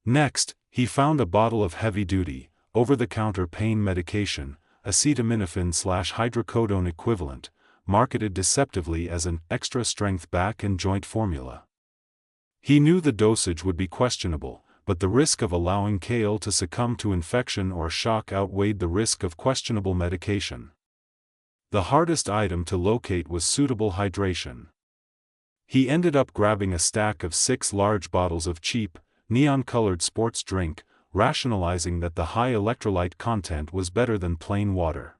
Next, he found a bottle of heavy-duty, over-the-counter pain medication, acetaminophen/hydrocodone equivalent, marketed deceptively as an extra-strength back and joint formula. He knew the dosage would be questionable, but the risk of allowing Kael to succumb to infection or shock outweighed the risk of questionable medication. The hardest item to locate was suitable hydration. He ended up grabbing a stack of 6 large bottles of cheap, neon-colored sports drink, rationalizing that the high electrolyte content was better than plain water.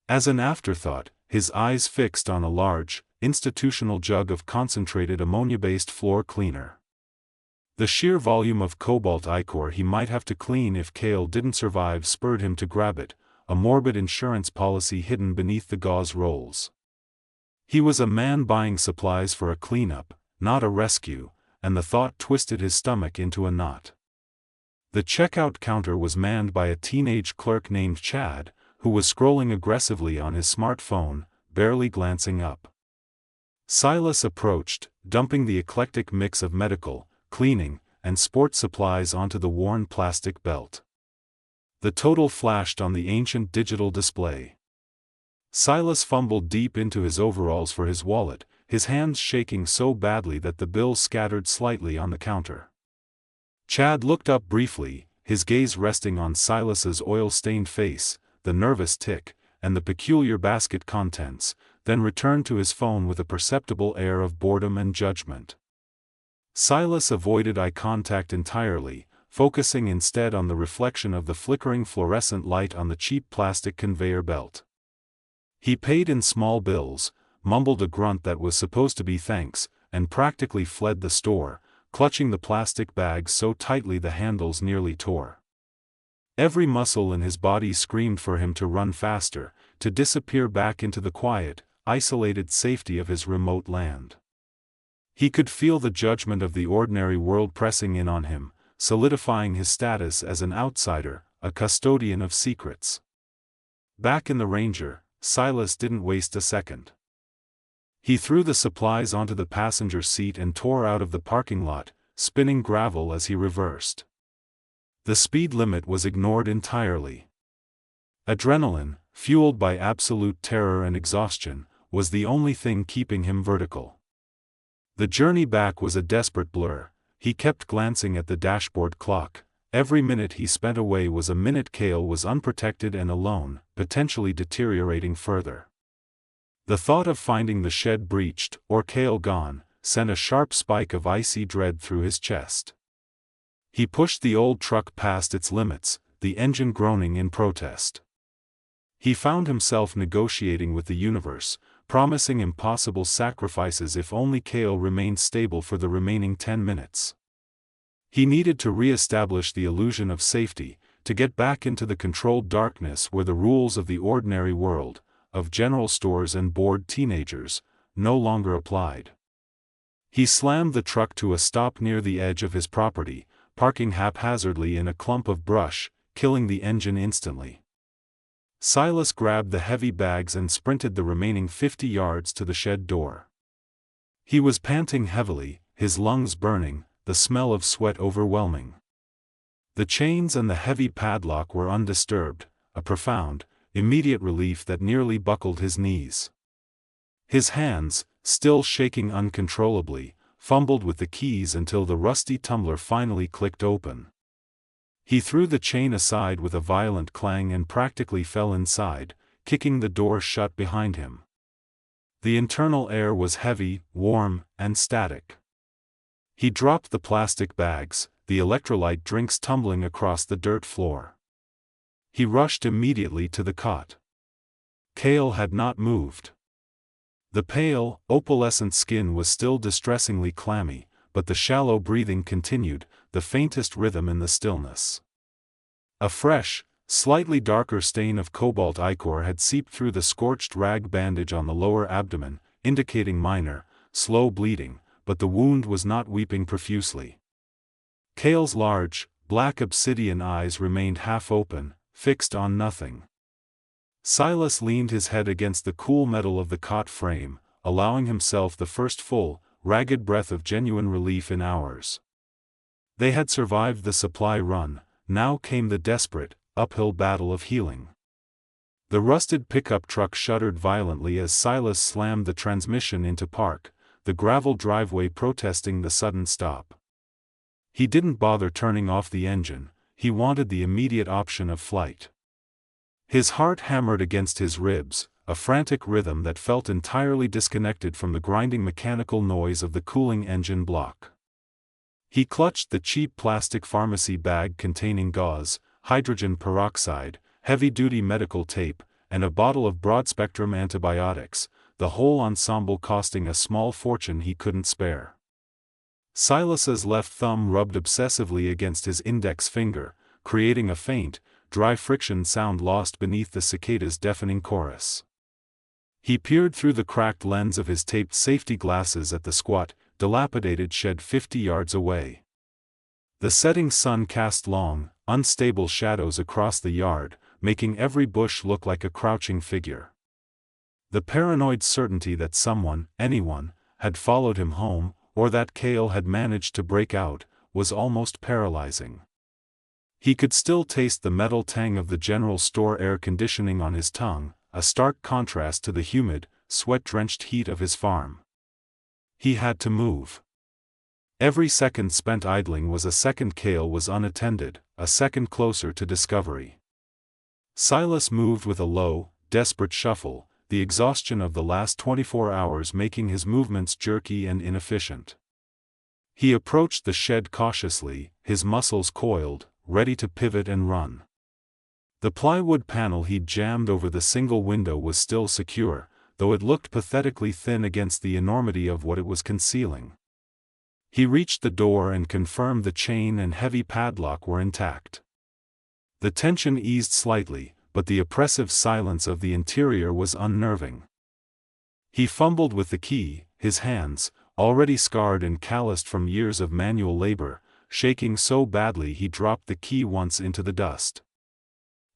As an afterthought, his eyes fixed on a large, institutional jug of concentrated ammonia-based floor cleaner. The sheer volume of cobalt ichor he might have to clean if Kael didn't survive spurred him to grab it, a morbid insurance policy hidden beneath the gauze rolls. He was a man buying supplies for a cleanup, not a rescue, and the thought twisted his stomach into a knot. The checkout counter was manned by a teenage clerk named Chad, who was scrolling aggressively on his smartphone, barely glancing up. Silas approached, dumping the eclectic mix of medical, cleaning, and sports supplies onto the worn plastic belt. The total flashed on the ancient digital display. Silas fumbled deep into his overalls for his wallet, his hands shaking so badly that the bill scattered slightly on the counter. Chad looked up briefly, his gaze resting on Silas's oil-stained face, the nervous tick, and the peculiar basket contents, then returned to his phone with a perceptible air of boredom and judgment. Silas avoided eye contact entirely, focusing instead on the reflection of the flickering fluorescent light on the cheap plastic conveyor belt. He paid in small bills, mumbled a grunt that was supposed to be thanks, and practically fled the store, clutching the plastic bags so tightly the handles nearly tore. Every muscle in his body screamed for him to run faster, to disappear back into the quiet, isolated safety of his remote land. He could feel the judgment of the ordinary world pressing in on him, solidifying his status as an outsider, a custodian of secrets. Back in the Ranger, Silas didn't waste a second. He threw the supplies onto the passenger seat and tore out of the parking lot, spinning gravel as he reversed. The speed limit was ignored entirely. Adrenaline, fueled by absolute terror and exhaustion, was the only thing keeping him vertical. The journey back was a desperate blur. He kept glancing at the dashboard clock. Every minute he spent away was a minute Kael was unprotected and alone, potentially deteriorating further. The thought of finding the shed breached, or Kael gone, sent a sharp spike of icy dread through his chest. He pushed the old truck past its limits, the engine groaning in protest. He found himself negotiating with the universe, promising impossible sacrifices if only Kael remained stable for the remaining 10 minutes. He needed to re-establish the illusion of safety, to get back into the controlled darkness where the rules of the ordinary world, of general stores and bored teenagers, no longer applied. He slammed the truck to a stop near the edge of his property, parking haphazardly in a clump of brush, killing the engine instantly. Silas grabbed the heavy bags and sprinted the remaining 50 yards to the shed door. He was panting heavily, his lungs burning, the smell of sweat overwhelming. The chains and the heavy padlock were undisturbed, a profound, immediate relief that nearly buckled his knees. His hands, still shaking uncontrollably, fumbled with the keys until the rusty tumbler finally clicked open. He threw the chain aside with a violent clang and practically fell inside, kicking the door shut behind him. The internal air was heavy, warm, and static. He dropped the plastic bags, the electrolyte drinks tumbling across the dirt floor. He rushed immediately to the cot. Kael had not moved. The pale, opalescent skin was still distressingly clammy, but the shallow breathing continued, the faintest rhythm in the stillness. A fresh, slightly darker stain of cobalt ichor had seeped through the scorched rag bandage on the lower abdomen, indicating minor, slow bleeding, but the wound was not weeping profusely. Kael's large, black obsidian eyes remained half open, fixed on nothing. Silas leaned his head against the cool metal of the cot frame, allowing himself the first full, ragged breath of genuine relief in hours. They had survived the supply run, now came the desperate, uphill battle of healing. The rusted pickup truck shuddered violently as Silas slammed the transmission into park, the gravel driveway protesting the sudden stop. He didn't bother turning off the engine, he wanted the immediate option of flight. His heart hammered against his ribs, a frantic rhythm that felt entirely disconnected from the grinding mechanical noise of the cooling engine block. He clutched the cheap plastic pharmacy bag containing gauze, hydrogen peroxide, heavy-duty medical tape, and a bottle of broad-spectrum antibiotics, the whole ensemble costing a small fortune he couldn't spare. Silas's left thumb rubbed obsessively against his index finger, creating a faint, dry friction sound lost beneath the cicada's deafening chorus. He peered through the cracked lens of his taped safety glasses at the squat, dilapidated shed 50 yards away. The setting sun cast long, unstable shadows across the yard, making every bush look like a crouching figure. The paranoid certainty that someone, anyone, had followed him home, or that Kael had managed to break out, was almost paralyzing. He could still taste the metal tang of the general store air conditioning on his tongue, a stark contrast to the humid, sweat-drenched heat of his farm. He had to move. Every second spent idling was a second Kael was unattended, a second closer to discovery. Silas moved with a low, desperate shuffle, the exhaustion of the last 24 hours making his movements jerky and inefficient. He approached the shed cautiously, his muscles coiled, ready to pivot and run. The plywood panel he'd jammed over the single window was still secure, though it looked pathetically thin against the enormity of what it was concealing. He reached the door and confirmed the chain and heavy padlock were intact. The tension eased slightly, but the oppressive silence of the interior was unnerving. He fumbled with the key, his hands, already scarred and calloused from years of manual labor, shaking so badly he dropped the key once into the dust.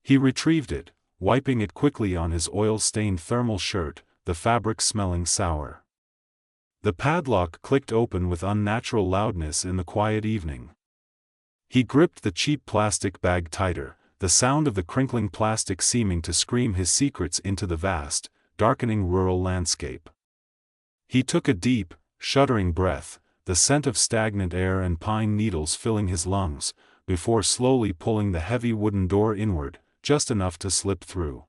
He retrieved it, wiping it quickly on his oil-stained thermal shirt, the fabric smelling sour. The padlock clicked open with unnatural loudness in the quiet evening. He gripped the cheap plastic bag tighter, the sound of the crinkling plastic seeming to scream his secrets into the vast, darkening rural landscape. He took a deep, shuddering breath, the scent of stagnant air and pine needles filling his lungs, before slowly pulling the heavy wooden door inward, just enough to slip through.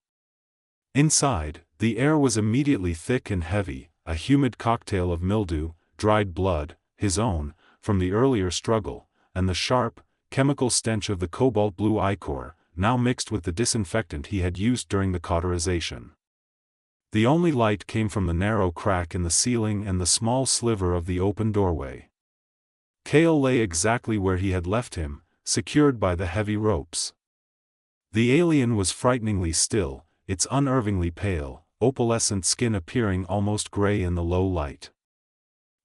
Inside, the air was immediately thick and heavy, a humid cocktail of mildew, dried blood, his own, from the earlier struggle, and the sharp, chemical stench of the cobalt-blue ichor, now mixed with the disinfectant he had used during the cauterization. The only light came from the narrow crack in the ceiling and the small sliver of the open doorway. Kael lay exactly where he had left him, secured by the heavy ropes. The alien was frighteningly still, its unnervingly pale, opalescent skin appearing almost gray in the low light.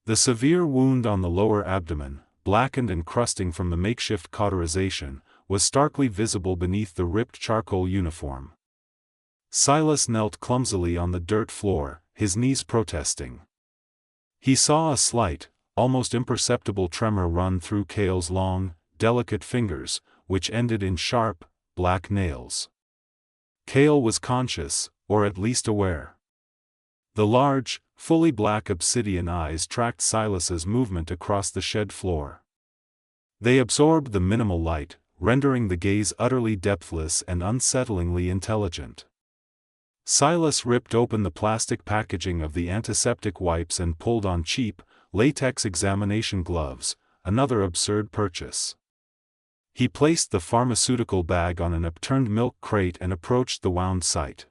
The severe wound on the lower abdomen, blackened and crusting from the makeshift cauterization, was starkly visible beneath the ripped charcoal uniform. Silas knelt clumsily on the dirt floor, his knees protesting. He saw a slight, almost imperceptible tremor run through Kael's long, delicate fingers, which ended in sharp, black nails. Kael was conscious, or at least aware. The large, fully black obsidian eyes tracked Silas's movement across the shed floor. They absorbed the minimal light, rendering the gaze utterly depthless and unsettlingly intelligent. Silas ripped open the plastic packaging of the antiseptic wipes and pulled on cheap, latex examination gloves, another absurd purchase. He placed the pharmaceutical bag on an upturned milk crate and approached the wound site.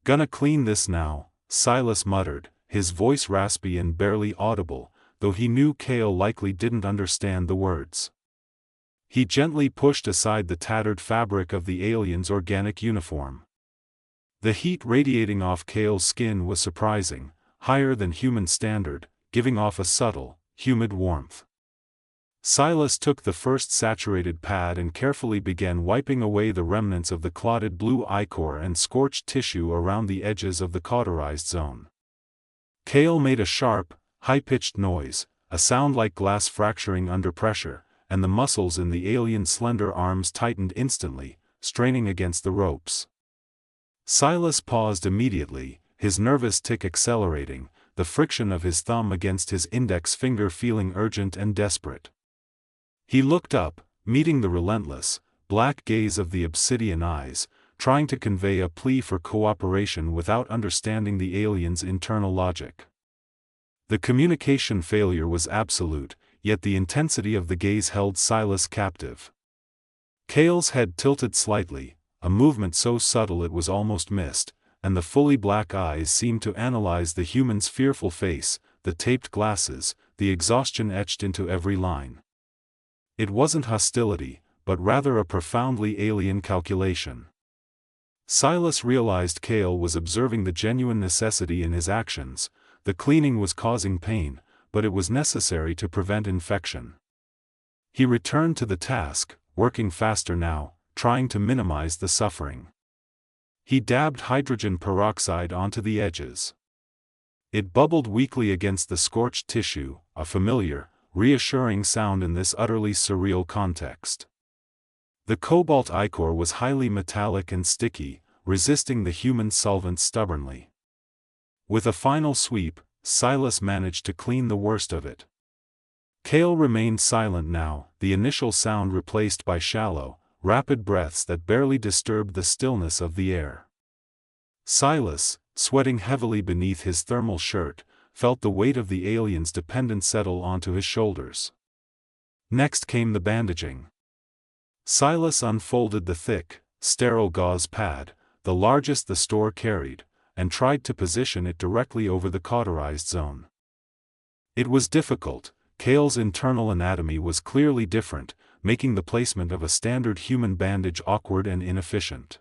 "Gonna clean this now," Silas muttered, his voice raspy and barely audible, though he knew Kael likely didn't understand the words. He gently pushed aside the tattered fabric of the alien's organic uniform. The heat radiating off Kael's skin was surprising, higher than human standard, giving off a subtle, humid warmth. Silas took the first saturated pad and carefully began wiping away the remnants of the clotted blue ichor and scorched tissue around the edges of the cauterized zone. Kael made a sharp, high-pitched noise, a sound like glass fracturing under pressure, and the muscles in the alien's slender arms tightened instantly, straining against the ropes. Silas paused immediately, his nervous tick accelerating, the friction of his thumb against his index finger feeling urgent and desperate. He looked up, meeting the relentless, black gaze of the obsidian eyes, trying to convey a plea for cooperation without understanding the alien's internal logic. The communication failure was absolute, yet the intensity of the gaze held Silas captive. Kael's head tilted slightly, a movement so subtle it was almost missed, and the fully black eyes seemed to analyze the human's fearful face, the taped glasses, the exhaustion etched into every line. It wasn't hostility, but rather a profoundly alien calculation. Silas realized Kael was observing the genuine necessity in his actions. The cleaning was causing pain, but it was necessary to prevent infection. He returned to the task, working faster now, trying to minimize the suffering. He dabbed hydrogen peroxide onto the edges. It bubbled weakly against the scorched tissue, a familiar, reassuring sound in this utterly surreal context. The cobalt ichor was highly metallic and sticky, resisting the human solvent stubbornly. With a final sweep, Silas managed to clean the worst of it. Kael remained silent now, the initial sound replaced by shallow, rapid breaths that barely disturbed the stillness of the air. Silas, sweating heavily beneath his thermal shirt, felt the weight of the alien's dependence settle onto his shoulders. Next came the bandaging. Silas unfolded the thick, sterile gauze pad, the largest the store carried, and tried to position it directly over the cauterized zone. It was difficult. Kael's internal anatomy was clearly different, making the placement of a standard human bandage awkward and inefficient.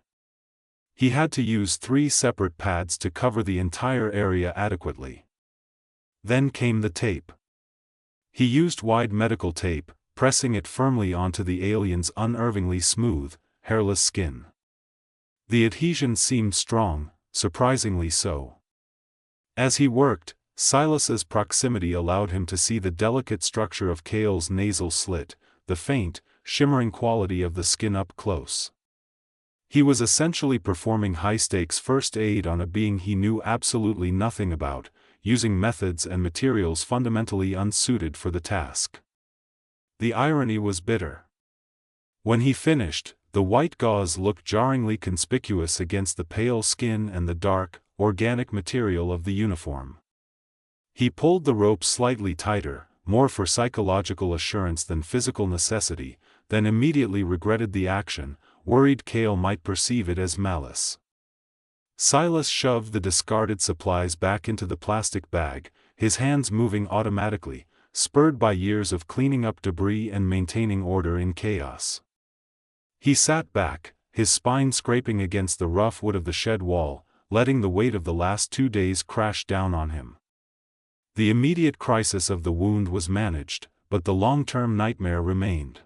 He had to use 3 separate pads to cover the entire area adequately. Then came the tape. He used wide medical tape, pressing it firmly onto the alien's unnervingly smooth, hairless skin. The adhesion seemed strong, surprisingly so. As he worked, Silas's proximity allowed him to see the delicate structure of Kael's nasal slit, the faint, shimmering quality of the skin up close. He was essentially performing high-stakes first aid on a being he knew absolutely nothing about, using methods and materials fundamentally unsuited for the task. The irony was bitter. When he finished, the white gauze looked jarringly conspicuous against the pale skin and the dark, organic material of the uniform. He pulled the rope slightly tighter, more for psychological assurance than physical necessity, then immediately regretted the action, worried Kael might perceive it as malice. Silas shoved the discarded supplies back into the plastic bag, his hands moving automatically, spurred by years of cleaning up debris and maintaining order in chaos. He sat back, his spine scraping against the rough wood of the shed wall, letting the weight of the last 2 days crash down on him. The immediate crisis of the wound was managed, but the long-term nightmare remained.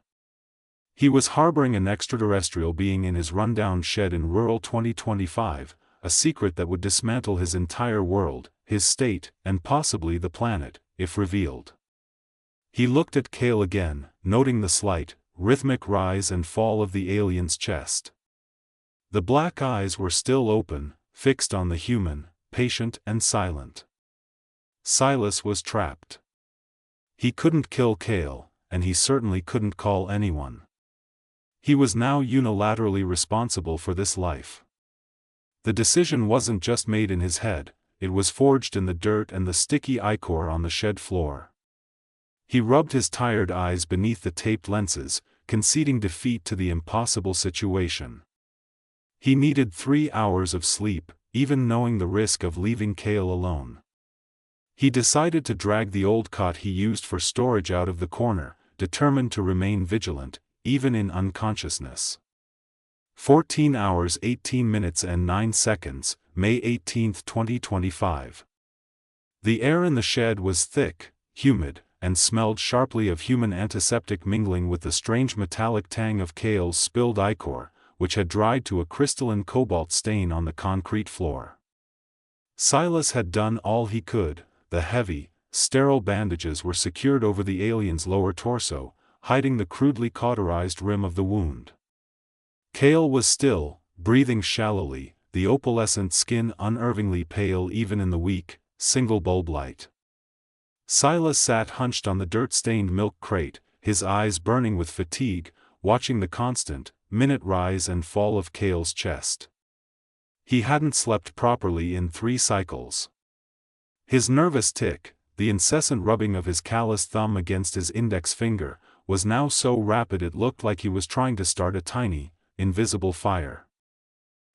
He was harboring an extraterrestrial being in his rundown shed in rural 2025, a secret that would dismantle his entire world, his state, and possibly the planet, if revealed. He looked at Kael again, noting the slight, rhythmic rise and fall of the alien's chest. The black eyes were still open, fixed on the human, patient and silent. Silas was trapped. He couldn't kill Kael, and he certainly couldn't call anyone. He was now unilaterally responsible for this life. The decision wasn't just made in his head, it was forged in the dirt and the sticky ichor on the shed floor. He rubbed his tired eyes beneath the taped lenses, conceding defeat to the impossible situation. He needed 3 hours of sleep, even knowing the risk of leaving Kael alone. He decided to drag the old cot he used for storage out of the corner, determined to remain vigilant, even in unconsciousness. 14 hours 18 minutes and 9 seconds, May 18, 2025. The air in the shed was thick, humid, and smelled sharply of human antiseptic mingling with the strange metallic tang of Kael's spilled ichor, which had dried to a crystalline cobalt stain on the concrete floor. Silas had done all he could. The heavy, sterile bandages were secured over the alien's lower torso, hiding the crudely cauterized rim of the wound. Kael was still, breathing shallowly, the opalescent skin unnervingly pale even in the weak, single-bulb light. Silas sat hunched on the dirt-stained milk crate, his eyes burning with fatigue, watching the constant, minute rise and fall of Kael's chest. He hadn't slept properly in 3 cycles. His nervous tick, the incessant rubbing of his calloused thumb against his index finger, was now so rapid it looked like he was trying to start a tiny, invisible fire.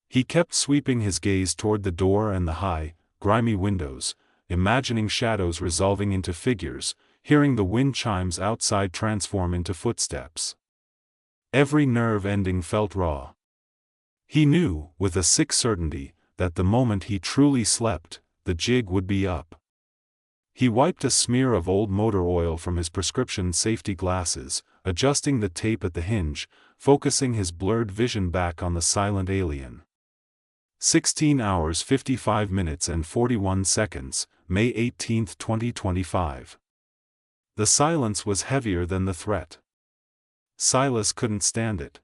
He kept sweeping his gaze toward the door and the high, grimy windows, imagining shadows resolving into figures, hearing the wind chimes outside transform into footsteps. Every nerve ending felt raw. He knew, with a sick certainty, that the moment he truly slept, the jig would be up. He wiped a smear of old motor oil from his prescription safety glasses, adjusting the tape at the hinge, focusing his blurred vision back on the silent alien. 16 hours 55 minutes and 41 seconds, May 18, 2025. The silence was heavier than the threat. Silas couldn't stand it.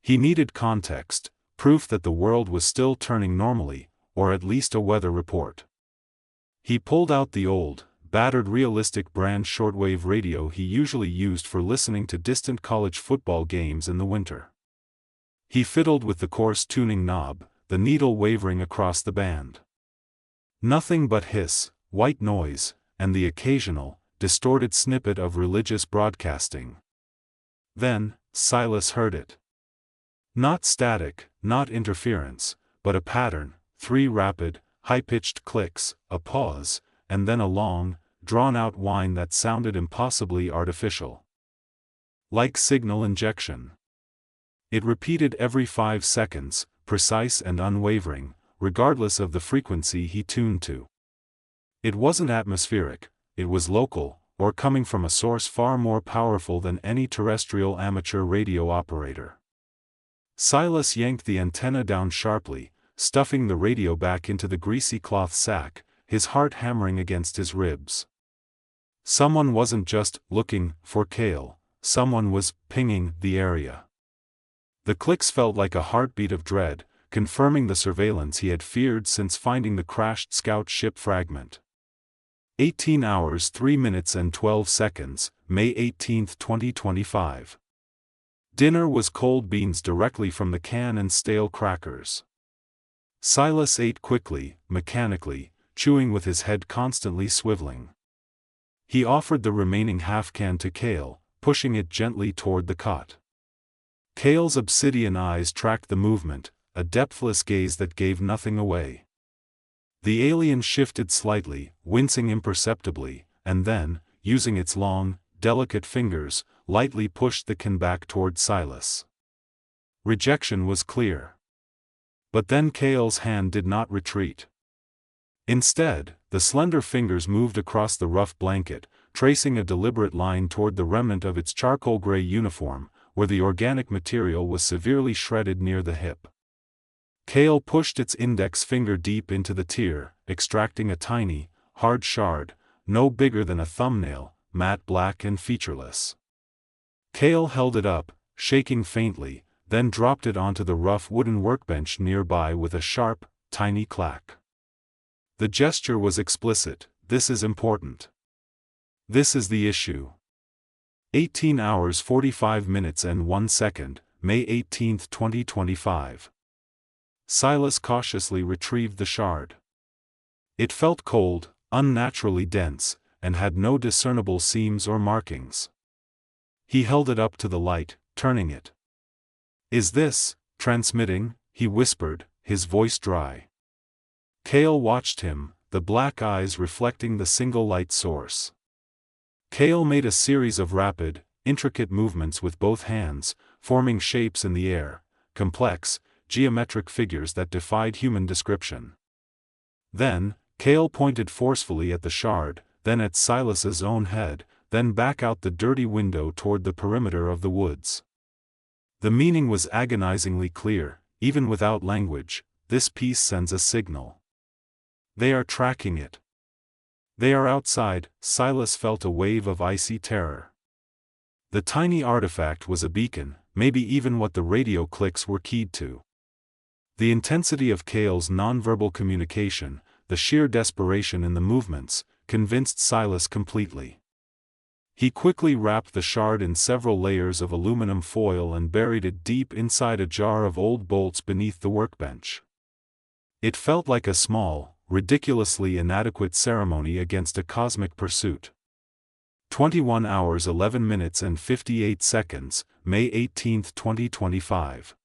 He needed context, proof that the world was still turning normally, or at least a weather report. He pulled out the old, battered realistic brand shortwave radio he usually used for listening to distant college football games in the winter. He fiddled with the coarse tuning knob, the needle wavering across the band. Nothing but hiss, white noise, and the occasional, distorted snippet of religious broadcasting. Then, Silas heard it. Not static, not interference, but a pattern, 3 rapid, high-pitched clicks, a pause, and then a long, drawn-out whine that sounded impossibly artificial. Like signal injection. It repeated every 5 seconds, precise and unwavering, regardless of the frequency he tuned to. It wasn't atmospheric, it was local, or coming from a source far more powerful than any terrestrial amateur radio operator. Silas yanked the antenna down sharply, stuffing the radio back into the greasy cloth sack, his heart hammering against his ribs. Someone wasn't just looking for Kael, someone was pinging the area. The clicks felt like a heartbeat of dread, confirming the surveillance he had feared since finding the crashed scout ship fragment. 18 hours 3 minutes and 12 seconds, May 18, 2025. Dinner was cold beans directly from the can and stale crackers. Silas ate quickly, mechanically, chewing with his head constantly swiveling. He offered the remaining half-can to Kael, pushing it gently toward the cot. Kael's obsidian eyes tracked the movement, a depthless gaze that gave nothing away. The alien shifted slightly, wincing imperceptibly, and then, using its long, delicate fingers, lightly pushed the can back toward Silas. Rejection was clear. But then Kael's hand did not retreat. Instead, the slender fingers moved across the rough blanket, tracing a deliberate line toward the remnant of its charcoal gray uniform, where the organic material was severely shredded near the hip. Kael pushed its index finger deep into the tear, extracting a tiny, hard shard, no bigger than a thumbnail, matte black and featureless. Kael held it up, shaking faintly, then dropped it onto the rough wooden workbench nearby with a sharp, tiny clack. The gesture was explicit: this is important. This is the issue. 18 hours 45 minutes and 1 second, May 18, 2025. Silas cautiously retrieved the shard. It felt cold, unnaturally dense, and had no discernible seams or markings. He held it up to the light, turning it. "Is this transmitting?" he whispered, his voice dry. Kael watched him, the black eyes reflecting the single light source. Kael made a series of rapid, intricate movements with both hands, forming shapes in the air, complex, geometric figures that defied human description. Then, Kael pointed forcefully at the shard, then at Silas's own head, then back out the dirty window toward the perimeter of the woods. The meaning was agonizingly clear: even without language, this piece sends a signal. They are tracking it. They are outside. Silas felt a wave of icy terror. The tiny artifact was a beacon, maybe even what the radio clicks were keyed to. The intensity of Kael's nonverbal communication, the sheer desperation in the movements, convinced Silas completely. He quickly wrapped the shard in several layers of aluminum foil and buried it deep inside a jar of old bolts beneath the workbench. It felt like a small, ridiculously inadequate ceremony against a cosmic pursuit. 21 hours 11 minutes and 58 seconds, May 18, 2025.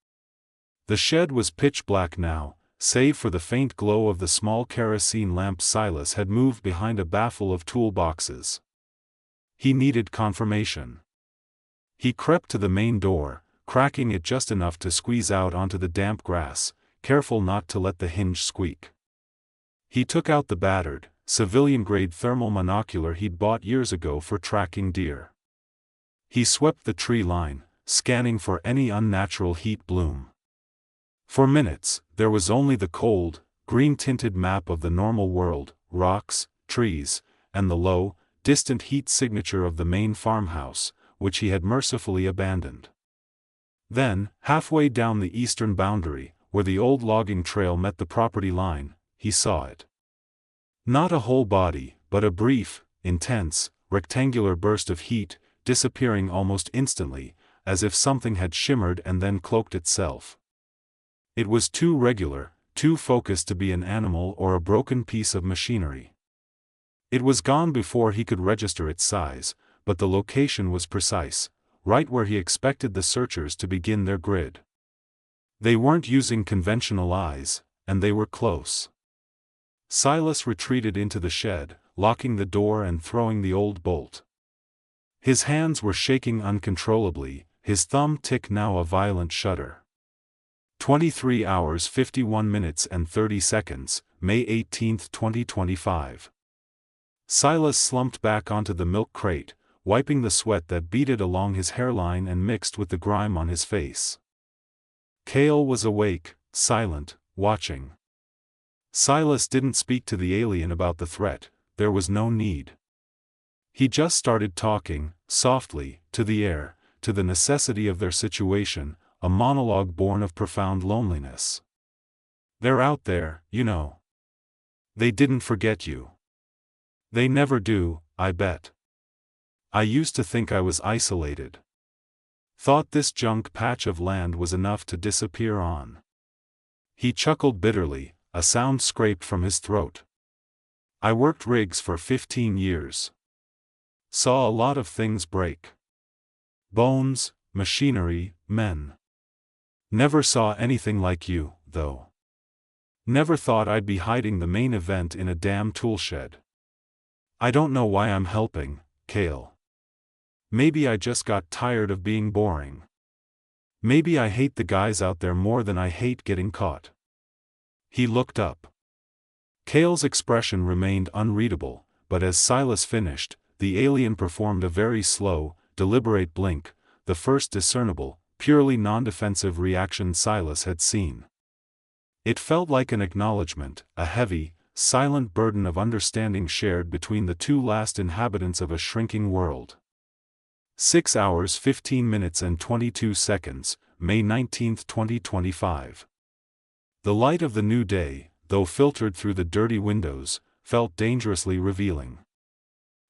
The shed was pitch black now, save for the faint glow of the small kerosene lamp Silas had moved behind a baffle of toolboxes. He needed confirmation. He crept to the main door, cracking it just enough to squeeze out onto the damp grass, careful not to let the hinge squeak. He took out the battered, civilian-grade thermal monocular he'd bought years ago for tracking deer. He swept the tree line, scanning for any unnatural heat bloom. For minutes, there was only the cold, green-tinted map of the normal world, rocks, trees, and the low, distant heat signature of the main farmhouse, which he had mercifully abandoned. Then, halfway down the eastern boundary, where the old logging trail met the property line, he saw it. Not a whole body, but a brief, intense, rectangular burst of heat, disappearing almost instantly, as if something had shimmered and then cloaked itself. It was too regular, too focused to be an animal or a broken piece of machinery. It was gone before he could register its size, but the location was precise, right where he expected the searchers to begin their grid. They weren't using conventional eyes, and they were close. Silas retreated into the shed, locking the door and throwing the old bolt. His hands were shaking uncontrollably, his thumb ticked now a violent shudder. 23 hours 51 minutes and 30 seconds, May 18, 2025. Silas slumped back onto the milk crate, wiping the sweat that beaded along his hairline and mixed with the grime on his face. Kael was awake, silent, watching. Silas didn't speak to the alien about the threat, there was no need. He just started talking, softly, to the air, to the necessity of their situation, a monologue born of profound loneliness. "They're out there, you know. They didn't forget you. They never do, I bet. I used to think I was isolated. Thought this junk patch of land was enough to disappear on." He chuckled bitterly, a sound scraped from his throat. "I worked rigs for 15 years. Saw a lot of things break. Bones, machinery, men. Never saw anything like you, though. Never thought I'd be hiding the main event in a damn toolshed. I don't know why I'm helping, Kael. Maybe I just got tired of being boring. Maybe I hate the guys out there more than I hate getting caught. He looked up. Kael's expression remained unreadable, but as Silas finished, the alien performed a very slow, deliberate blink, the first discernible, purely non-defensive reaction Silas had seen. It felt like an acknowledgement, a heavy, silent burden of understanding shared between the two last inhabitants of a shrinking world. 6 hours 15 minutes and 22 seconds, May 19, 2025. The light of the new day, though filtered through the dirty windows, felt dangerously revealing.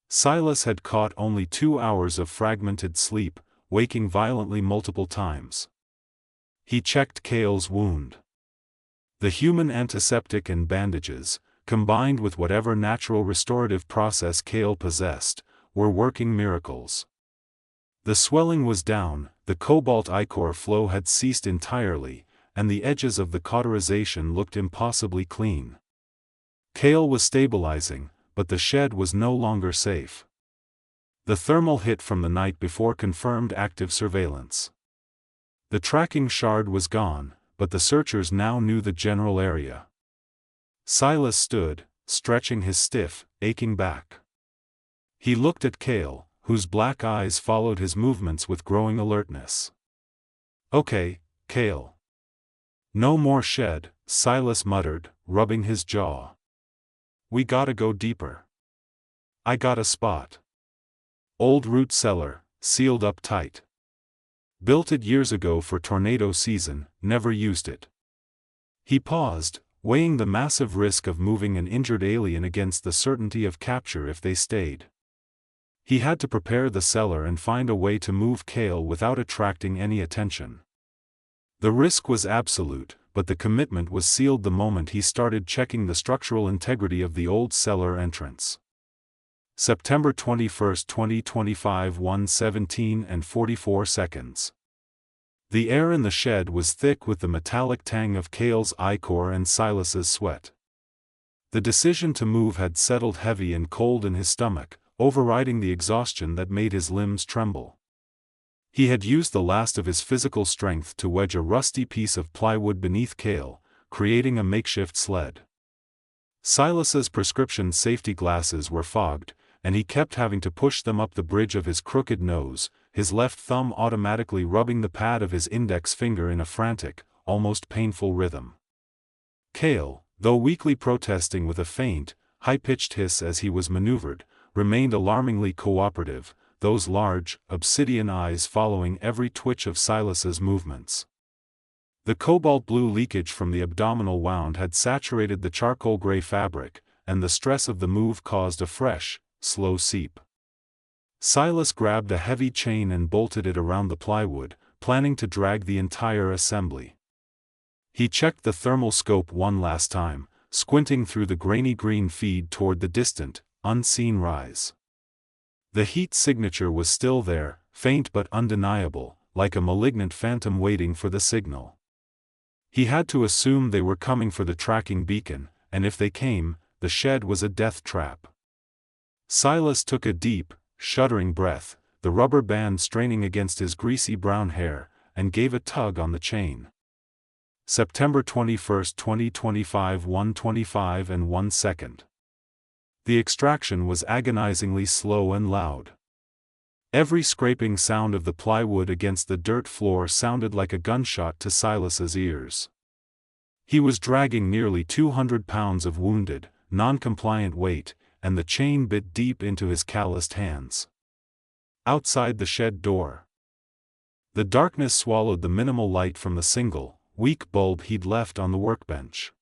Silas had caught only 2 hours of fragmented sleep, waking violently multiple times. He checked Kael's wound. The human antiseptic and bandages, combined with whatever natural restorative process Kael possessed, were working miracles. The swelling was down, the cobalt ichor flow had ceased entirely, and the edges of the cauterization looked impossibly clean. Kael was stabilizing, but the shed was no longer safe. The thermal hit from the night before confirmed active surveillance. The tracking shard was gone, but the searchers now knew the general area. Silas stood, stretching his stiff, aching back. He looked at Kael, whose black eyes followed his movements with growing alertness. "Okay, Kael. No more shed," Silas muttered, rubbing his jaw. "We gotta go deeper. I got a spot. Old root cellar, sealed up tight. Built it years ago for tornado season, never used it." He paused, weighing the massive risk of moving an injured alien against the certainty of capture if they stayed. He had to prepare the cellar and find a way to move Kael without attracting any attention. The risk was absolute, but the commitment was sealed the moment he started checking the structural integrity of the old cellar entrance. September 21, 2025, 1:17 and 44 seconds. The air in the shed was thick with the metallic tang of Kael's ichor and Silas's sweat. The decision to move had settled heavy and cold in his stomach, overriding the exhaustion that made his limbs tremble. He had used the last of his physical strength to wedge a rusty piece of plywood beneath Kael, creating a makeshift sled. Silas's prescription safety glasses were fogged, and he kept having to push them up the bridge of his crooked nose, his left thumb automatically rubbing the pad of his index finger in a frantic, almost painful rhythm. Kael, though weakly protesting with a faint, high-pitched hiss as he was maneuvered, remained alarmingly cooperative, those large, obsidian eyes following every twitch of Silas's movements. The cobalt-blue leakage from the abdominal wound had saturated the charcoal-gray fabric, and the stress of the move caused a fresh, slow seep. Silas grabbed a heavy chain and bolted it around the plywood, planning to drag the entire assembly. He checked the thermal scope one last time, squinting through the grainy green feed toward the distant, unseen rise. The heat signature was still there, faint but undeniable, like a malignant phantom waiting for the signal. He had to assume they were coming for the tracking beacon, and if they came, the shed was a death trap. Silas took a deep, shuddering breath, the rubber band straining against his greasy brown hair, and gave a tug on the chain. September 21, 2025, 1:25 and 1 second. The extraction was agonizingly slow and loud. Every scraping sound of the plywood against the dirt floor sounded like a gunshot to Silas's ears. He was dragging nearly 200 pounds of wounded, non-compliant weight, and the chain bit deep into his calloused hands. Outside the shed door. The darkness swallowed the minimal light from the single, weak bulb he'd left on the workbench.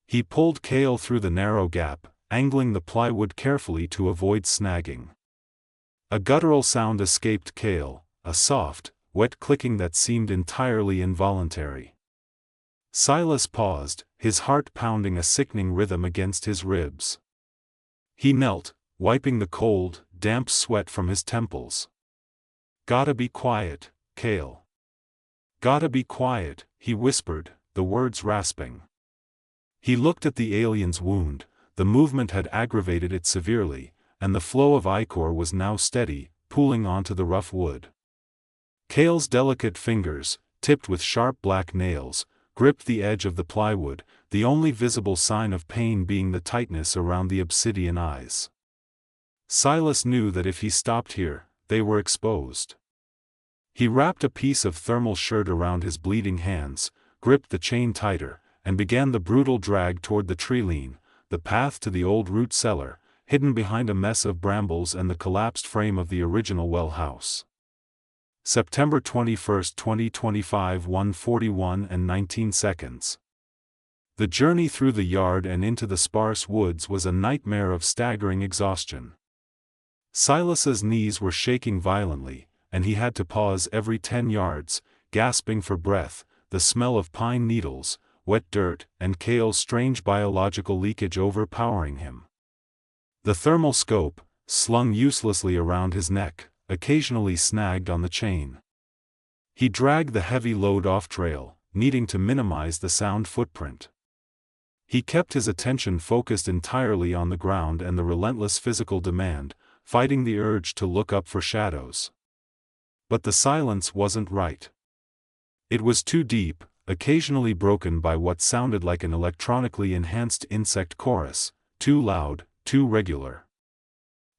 He pulled Kael through the narrow gap, angling the plywood carefully to avoid snagging. A guttural sound escaped Kael, a soft, wet clicking that seemed entirely involuntary. Silas paused, his heart pounding a sickening rhythm against his ribs. He knelt, wiping the cold, damp sweat from his temples. "Gotta be quiet, Kael. Gotta be quiet," he whispered, the words rasping. He looked at the alien's wound. The movement had aggravated it severely, and the flow of ichor was now steady, pooling onto the rough wood. Kael's delicate fingers, tipped with sharp black nails, gripped the edge of the plywood, the only visible sign of pain being the tightness around the obsidian eyes. Silas knew that if he stopped here, they were exposed. He wrapped a piece of thermal shirt around his bleeding hands, gripped the chain tighter, and began the brutal drag toward the treeline, the path to the old root cellar, hidden behind a mess of brambles and the collapsed frame of the original well house. September 21, 2025, 1:41 and 19 seconds. The journey through the yard and into the sparse woods was a nightmare of staggering exhaustion. Silas's knees were shaking violently, and he had to pause every 10 yards, gasping for breath, the smell of pine needles, wet dirt, and Kael's strange biological leakage overpowering him. The thermal scope, slung uselessly around his neck, occasionally snagged on the chain. He dragged the heavy load off trail, needing to minimize the sound footprint. He kept his attention focused entirely on the ground and the relentless physical demand, fighting the urge to look up for shadows. But the silence wasn't right. It was too deep, occasionally broken by what sounded like an electronically enhanced insect chorus, too loud, too regular.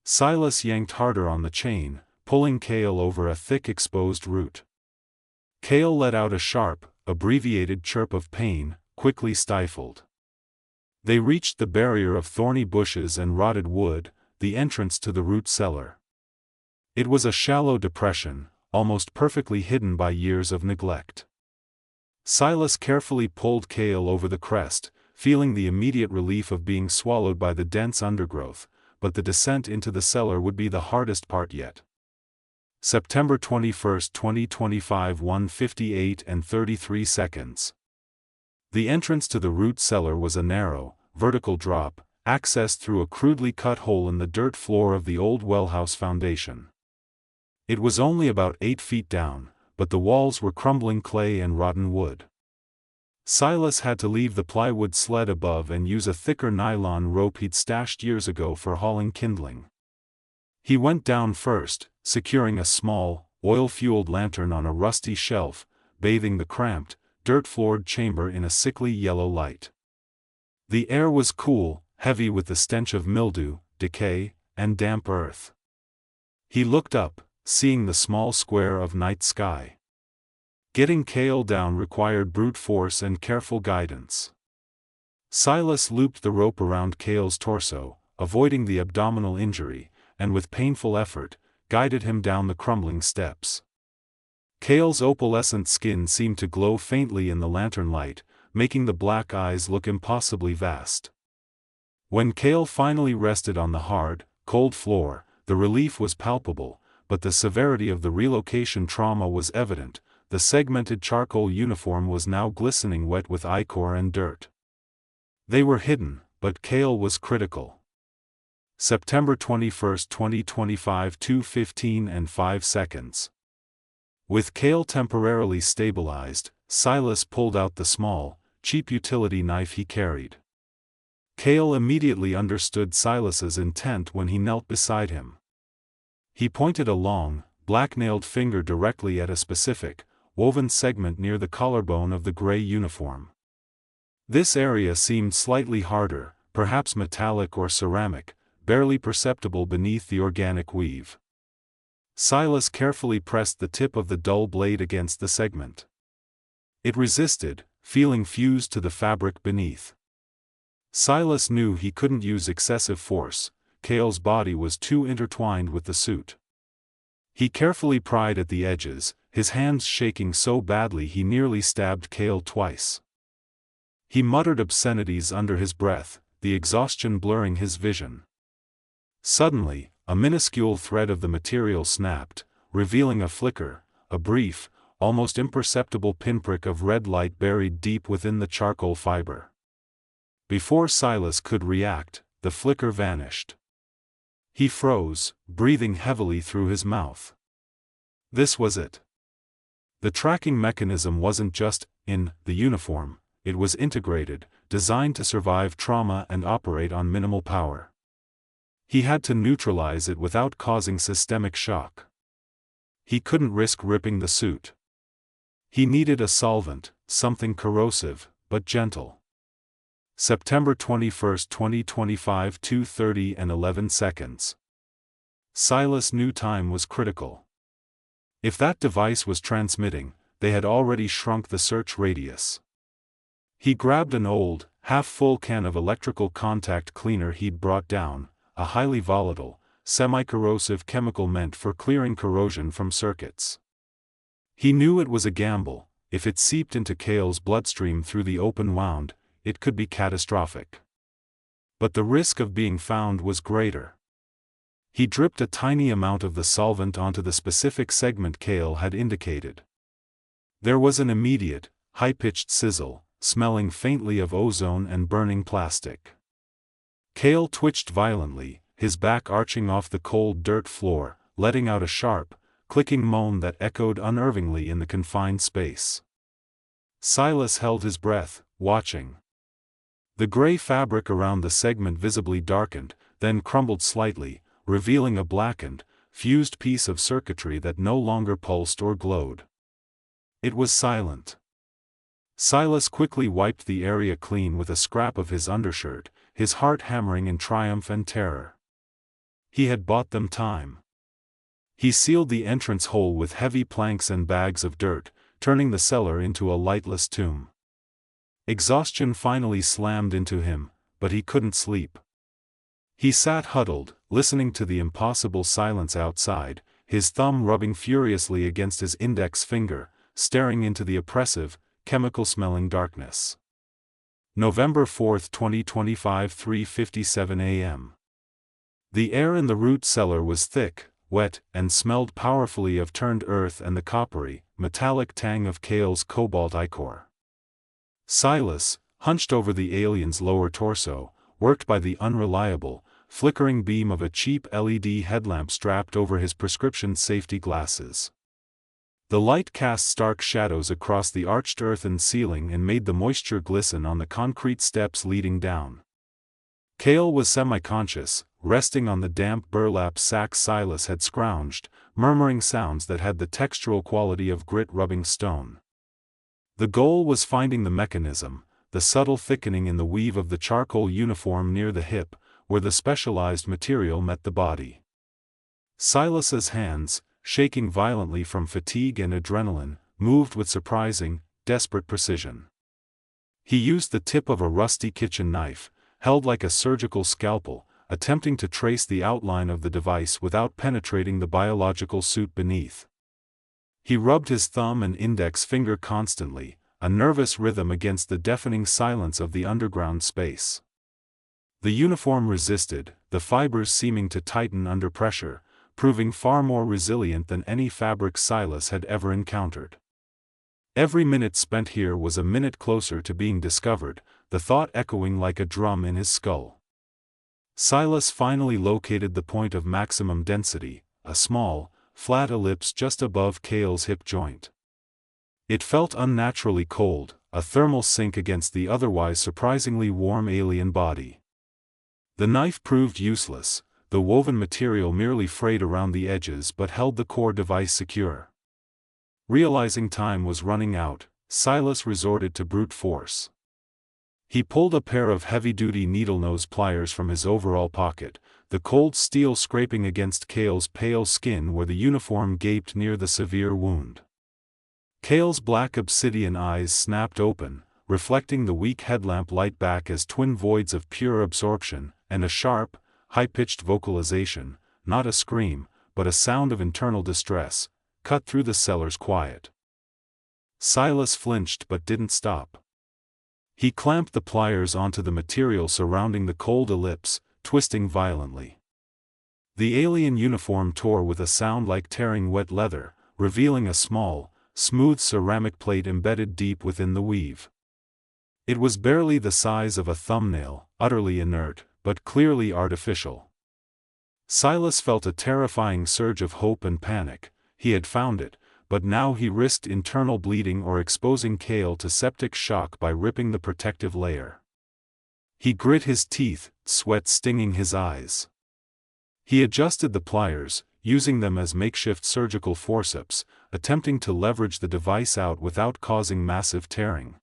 Silas yanked harder on the chain, pulling Kael over a thick exposed root. Kael let out a sharp, abbreviated chirp of pain, quickly stifled. They reached the barrier of thorny bushes and rotted wood, the entrance to the root cellar. It was a shallow depression, almost perfectly hidden by years of neglect. Silas carefully pulled Kael over the crest, feeling the immediate relief of being swallowed by the dense undergrowth, but the descent into the cellar would be the hardest part yet. September 21, 2025, 1:58 and 33 seconds. The entrance to the root cellar was a narrow, vertical drop, accessed through a crudely cut hole in the dirt floor of the old wellhouse foundation. It was only about 8 feet down, but the walls were crumbling clay and rotten wood. Silas had to leave the plywood sled above and use a thicker nylon rope he'd stashed years ago for hauling kindling. He went down first, securing a small, oil-fueled lantern on a rusty shelf, bathing the cramped, dirt-floored chamber in a sickly yellow light. The air was cool, heavy with the stench of mildew, decay, and damp earth. He looked up, seeing the small square of night sky. Getting Kael down required brute force and careful guidance. Silas looped the rope around Kael's torso, avoiding the abdominal injury, and with painful effort, guided him down the crumbling steps. Kael's opalescent skin seemed to glow faintly in the lantern light, making the black eyes look impossibly vast. When Kael finally rested on the hard, cold floor, the relief was palpable, but the severity of the relocation trauma was evident. The segmented charcoal uniform was now glistening wet with ichor and dirt. They were hidden, but Kael was critical. September 21, 2025, 2:15 and 5 seconds. With Kael temporarily stabilized, Silas pulled out the small, cheap utility knife he carried. Kael immediately understood Silas's intent when he knelt beside him. He pointed a long, black-nailed finger directly at a specific, woven segment near the collarbone of the gray uniform. This area seemed slightly harder, perhaps metallic or ceramic, barely perceptible beneath the organic weave. Silas carefully pressed the tip of the dull blade against the segment. It resisted, feeling fused to the fabric beneath. Silas knew he couldn't use excessive force. Kael's body was too intertwined with the suit. He carefully pried at the edges, his hands shaking so badly he nearly stabbed Kael twice. He muttered obscenities under his breath, the exhaustion blurring his vision. Suddenly, a minuscule thread of the material snapped, revealing a flicker, a brief, almost imperceptible pinprick of red light buried deep within the charcoal fiber. Before Silas could react, the flicker vanished. He froze, breathing heavily through his mouth. This was it. The tracking mechanism wasn't just in the uniform, it was integrated, designed to survive trauma and operate on minimal power. He had to neutralize it without causing systemic shock. He couldn't risk ripping the suit. He needed a solvent, something corrosive, but gentle. September 21, 2025, 2:30 and 11 seconds. Silas knew time was critical. If that device was transmitting, they had already shrunk the search radius. He grabbed an old, half-full can of electrical contact cleaner he'd brought down, a highly volatile, semi-corrosive chemical meant for clearing corrosion from circuits. He knew it was a gamble. If it seeped into Kael's bloodstream through the open wound, it could be catastrophic. But the risk of being found was greater. He dripped a tiny amount of the solvent onto the specific segment Kael had indicated. There was an immediate, high-pitched sizzle, smelling faintly of ozone and burning plastic. Kael twitched violently, his back arching off the cold dirt floor, letting out a sharp, clicking moan that echoed unnervingly in the confined space. Silas held his breath, watching. The gray fabric around the segment visibly darkened, then crumbled slightly, revealing a blackened, fused piece of circuitry that no longer pulsed or glowed. It was silent. Silas quickly wiped the area clean with a scrap of his undershirt, his heart hammering in triumph and terror. He had bought them time. He sealed the entrance hole with heavy planks and bags of dirt, turning the cellar into a lightless tomb. Exhaustion finally slammed into him, but he couldn't sleep. He sat huddled, listening to the impossible silence outside, his thumb rubbing furiously against his index finger, staring into the oppressive, chemical-smelling darkness. November 4, 2025, 3:57 a.m. The air in the root cellar was thick, wet, and smelled powerfully of turned earth and the coppery, metallic tang of Kael's cobalt ichor. Silas, hunched over the alien's lower torso, worked by the unreliable, flickering beam of a cheap LED headlamp strapped over his prescription safety glasses. The light cast stark shadows across the arched earthen ceiling and made the moisture glisten on the concrete steps leading down. Kael was semi-conscious, resting on the damp burlap sack Silas had scrounged, murmuring sounds that had the textural quality of grit rubbing stone. The goal was finding the mechanism, the subtle thickening in the weave of the charcoal uniform near the hip, where the specialized material met the body. Silas's hands, shaking violently from fatigue and adrenaline, moved with surprising, desperate precision. He used the tip of a rusty kitchen knife, held like a surgical scalpel, attempting to trace the outline of the device without penetrating the biological suit beneath. He rubbed his thumb and index finger constantly, a nervous rhythm against the deafening silence of the underground space. The uniform resisted, the fibers seeming to tighten under pressure, proving far more resilient than any fabric Silas had ever encountered. Every minute spent here was a minute closer to being discovered, the thought echoing like a drum in his skull. Silas finally located the point of maximum density, a small, flat ellipse just above Kael's hip joint. It felt unnaturally cold, a thermal sink against the otherwise surprisingly warm alien body. The knife proved useless, the woven material merely frayed around the edges but held the core device secure. Realizing time was running out, Silas resorted to brute force. He pulled a pair of heavy-duty needle-nose pliers from his overall pocket, the cold steel scraping against Kael's pale skin where the uniform gaped near the severe wound. Kael's black obsidian eyes snapped open, reflecting the weak headlamp light back as twin voids of pure absorption, and a sharp, high-pitched vocalization, not a scream, but a sound of internal distress, cut through the cellar's quiet. Silas flinched but didn't stop. He clamped the pliers onto the material surrounding the cold ellipse, twisting violently. The alien uniform tore with a sound like tearing wet leather, revealing a small, smooth ceramic plate embedded deep within the weave. It was barely the size of a thumbnail, utterly inert, but clearly artificial. Silas felt a terrifying surge of hope and panic. He had found it, but now he risked internal bleeding or exposing Kael to septic shock by ripping the protective layer. He grit his teeth, sweat stinging his eyes. He adjusted the pliers, using them as makeshift surgical forceps, attempting to leverage the device out without causing massive tearing.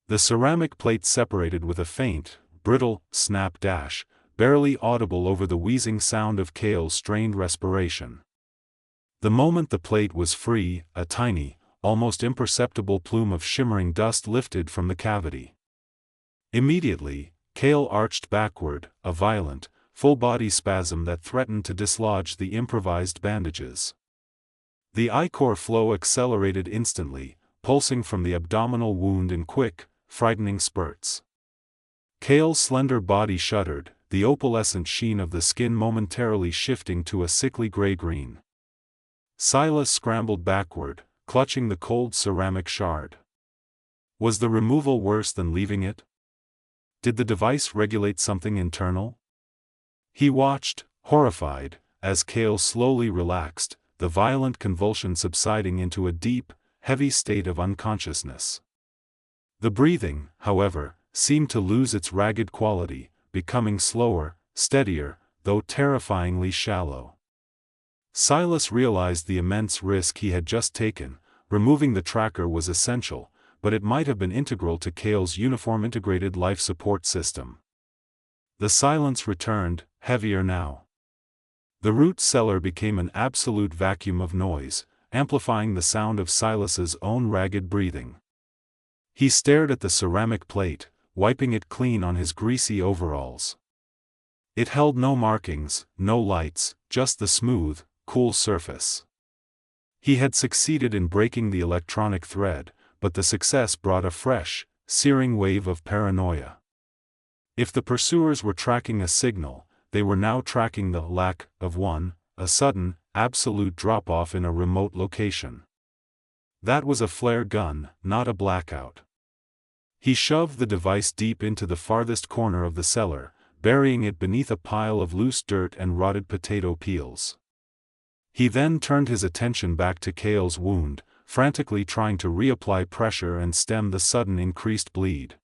The ceramic plate separated with a faint, brittle, snap dash, barely audible over the wheezing sound of Kael's strained respiration. The moment the plate was free, a tiny, almost imperceptible plume of shimmering dust lifted from the cavity. Immediately, Kael arched backward, a violent, full-body spasm that threatened to dislodge the improvised bandages. The ichor flow accelerated instantly, pulsing from the abdominal wound in quick, frightening spurts. Kael's slender body shuddered, the opalescent sheen of the skin momentarily shifting to a sickly gray-green. Silas scrambled backward, clutching the cold ceramic shard. Was the removal worse than leaving it? Did the device regulate something internal? He watched, horrified, as Kael slowly relaxed, the violent convulsion subsiding into a deep, heavy state of unconsciousness. The breathing, however, seemed to lose its ragged quality, becoming slower, steadier, though terrifyingly shallow. Silas realized the immense risk he had just taken. Removing the tracker was essential, but it might have been integral to Kael's uniform integrated life support system. The silence returned, heavier now. The root cellar became an absolute vacuum of noise, amplifying the sound of Silas's own ragged breathing. He stared at the ceramic plate, wiping it clean on his greasy overalls. It held no markings, no lights, just the smooth, cool surface. He had succeeded in breaking the electronic thread, but the success brought a fresh, searing wave of paranoia. If the pursuers were tracking a signal, they were now tracking the lack of one, a sudden, absolute drop-off in a remote location. That was a flare gun, not a blackout. He shoved the device deep into the farthest corner of the cellar, burying it beneath a pile of loose dirt and rotted potato peels. He then turned his attention back to Kael's wound, frantically trying to reapply pressure and stem the sudden increased bleed.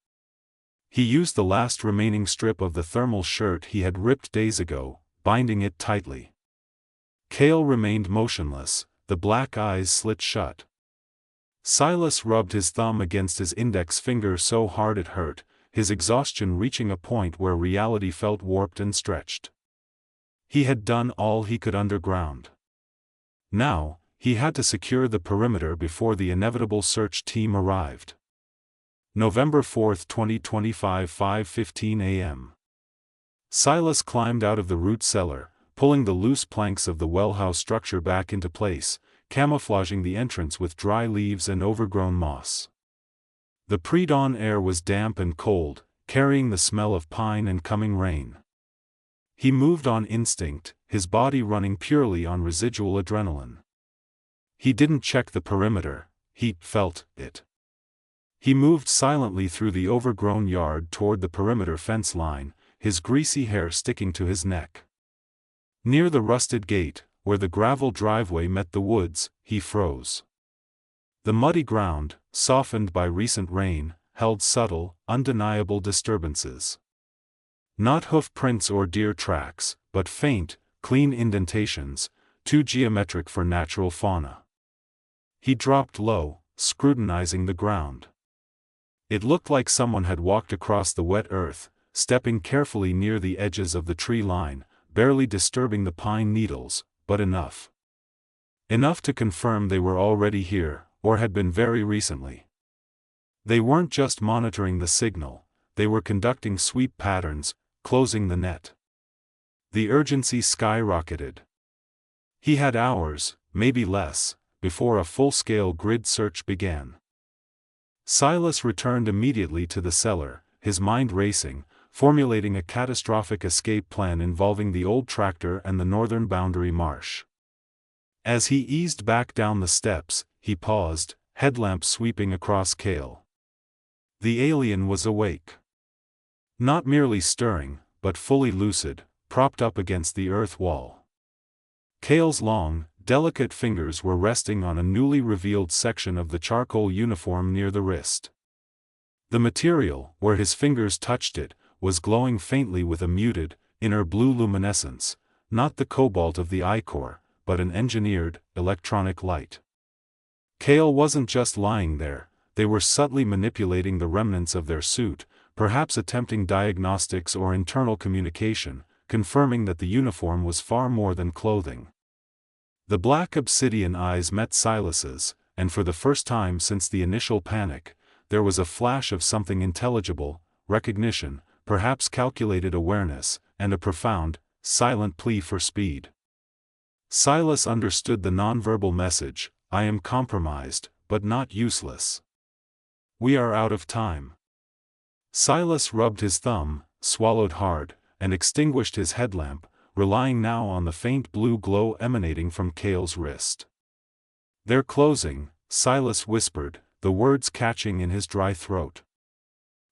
He used the last remaining strip of the thermal shirt he had ripped days ago, binding it tightly. Kael remained motionless, the black eyes slit shut. Silas rubbed his thumb against his index finger so hard it hurt, his exhaustion reaching a point where reality felt warped and stretched. He had done all he could underground. Now, he had to secure the perimeter before the inevitable search team arrived. November 4, 2025, 5:15 a.m. Silas climbed out of the root cellar, pulling the loose planks of the wellhouse structure back into place, camouflaging the entrance with dry leaves and overgrown moss. The pre-dawn air was damp and cold, carrying the smell of pine and coming rain. He moved on instinct, his body running purely on residual adrenaline. He didn't check the perimeter, he felt it. He moved silently through the overgrown yard toward the perimeter fence line, his greasy hair sticking to his neck. Near the rusted gate, where the gravel driveway met the woods, he froze. The muddy ground, softened by recent rain, held subtle, undeniable disturbances. Not hoof prints or deer tracks, but faint, clean indentations, too geometric for natural fauna. He dropped low, scrutinizing the ground. It looked like someone had walked across the wet earth, stepping carefully near the edges of the tree line, barely disturbing the pine needles, but enough. Enough to confirm they were already here, or had been very recently. They weren't just monitoring the signal, they were conducting sweep patterns, closing the net. The urgency skyrocketed. He had hours, maybe less, before a full-scale grid search began. Silas returned immediately to the cellar, his mind racing, formulating a catastrophic escape plan involving the old tractor and the northern boundary marsh. As he eased back down the steps, he paused, headlamp sweeping across Kael. The alien was awake. Not merely stirring, but fully lucid, propped up against the earth wall. Kael's long, delicate fingers were resting on a newly revealed section of the charcoal uniform near the wrist. The material, where his fingers touched it, was glowing faintly with a muted, inner blue luminescence, not the cobalt of the ichor, but an engineered, electronic light. Kael wasn't just lying there, they were subtly manipulating the remnants of their suit, perhaps attempting diagnostics or internal communication, confirming that the uniform was far more than clothing. The black obsidian eyes met Silas's, and for the first time since the initial panic, there was a flash of something intelligible, recognition, perhaps calculated awareness, and a profound, silent plea for speed. Silas understood the nonverbal message: I am compromised, but not useless. We are out of time. Silas rubbed his thumb, swallowed hard, and extinguished his headlamp, relying now on the faint blue glow emanating from Kael's wrist. They're closing, Silas whispered, the words catching in his dry throat.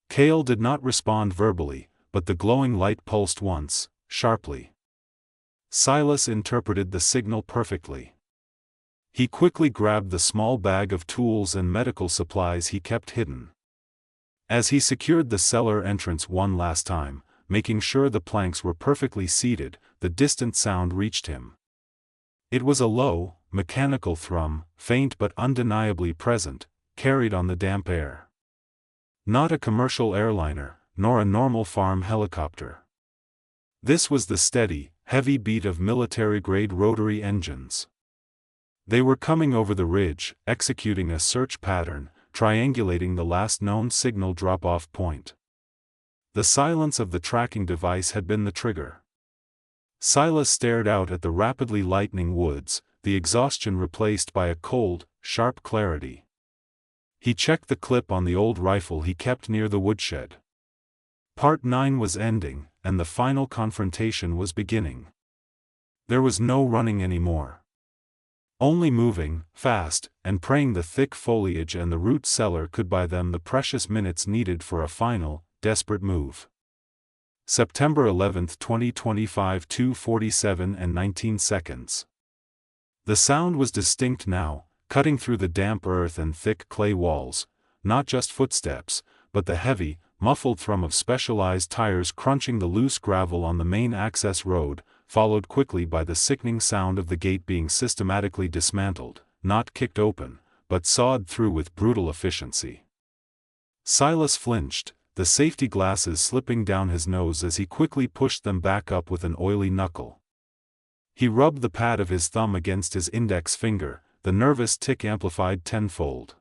Kael did not respond verbally, but the glowing light pulsed once, sharply. Silas interpreted the signal perfectly. He quickly grabbed the small bag of tools and medical supplies he kept hidden. As he secured the cellar entrance one last time, making sure the planks were perfectly seated, the distant sound reached him. It was a low, mechanical thrum, faint but undeniably present, carried on the damp air. Not a commercial airliner, nor a normal farm helicopter. This was the steady, heavy beat of military-grade rotary engines. They were coming over the ridge, executing a search pattern, triangulating the last known signal drop-off point. The silence of the tracking device had been the trigger. Silas stared out at the rapidly lightening woods, the exhaustion replaced by a cold, sharp clarity. He checked the clip on the old rifle he kept near the woodshed. Part 9 was ending, and the final confrontation was beginning. There was no running anymore. Only moving, fast, and praying the thick foliage and the root cellar could buy them the precious minutes needed for a final, desperate move. September 11, 2025, 2:47 and 19 seconds. The sound was distinct now, cutting through the damp earth and thick clay walls, not just footsteps, but the heavy, muffled thrum of specialized tires crunching the loose gravel on the main access road, followed quickly by the sickening sound of the gate being systematically dismantled, not kicked open, but sawed through with brutal efficiency. Silas flinched, the safety glasses slipping down his nose as he quickly pushed them back up with an oily knuckle. He rubbed the pad of his thumb against his index finger, the nervous tick amplified tenfold.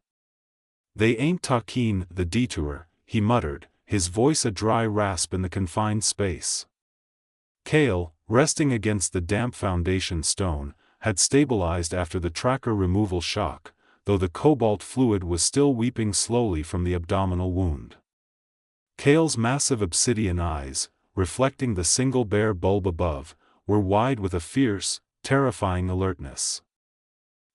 "They ain't talking the detour," he muttered, his voice a dry rasp in the confined space. Kael, resting against the damp foundation stone, had stabilized after the tracker removal shock, though the cobalt fluid was still weeping slowly from the abdominal wound. Kael's massive obsidian eyes, reflecting the single bare bulb above, were wide with a fierce, terrifying alertness.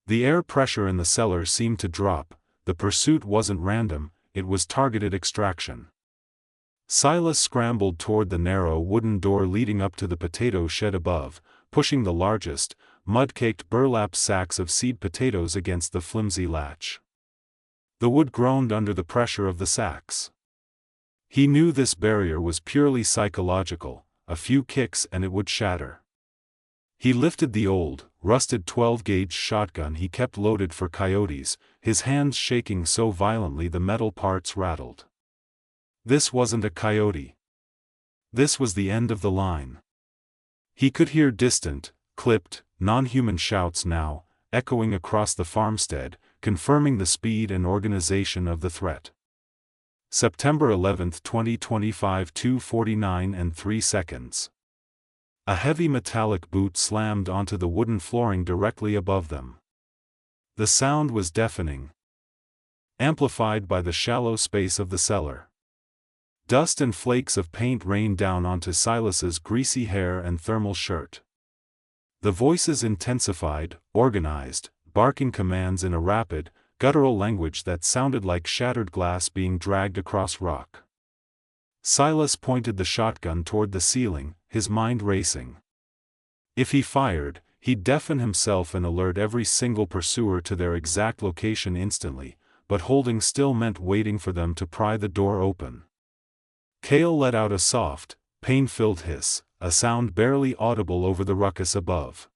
The air pressure in the cellar seemed to drop. The pursuit wasn't random, it was targeted extraction. Silas scrambled toward the narrow wooden door leading up to the potato shed above, pushing the largest, mud-caked burlap sacks of seed potatoes against the flimsy latch. The wood groaned under the pressure of the sacks. He knew this barrier was purely psychological, a few kicks and it would shatter. He lifted the old, rusted 12-gauge shotgun he kept loaded for coyotes, his hands shaking so violently the metal parts rattled. This wasn't a coyote. This was the end of the line. He could hear distant, clipped, non-human shouts now, echoing across the farmstead, confirming the speed and organization of the threat. September 11, 2025, 2:49 and 3 seconds. A heavy metallic boot slammed onto the wooden flooring directly above them. The sound was deafening, amplified by the shallow space of the cellar. Dust and flakes of paint rained down onto Silas's greasy hair and thermal shirt. The voices intensified, organized, barking commands in a rapid, guttural language that sounded like shattered glass being dragged across rock. Silas pointed the shotgun toward the ceiling, his mind racing. If he fired, He'd deafen himself and alert every single pursuer to their exact location instantly, but holding still meant waiting for them to pry the door open. Kael let out a soft, pain-filled hiss, a sound barely audible over the ruckus above.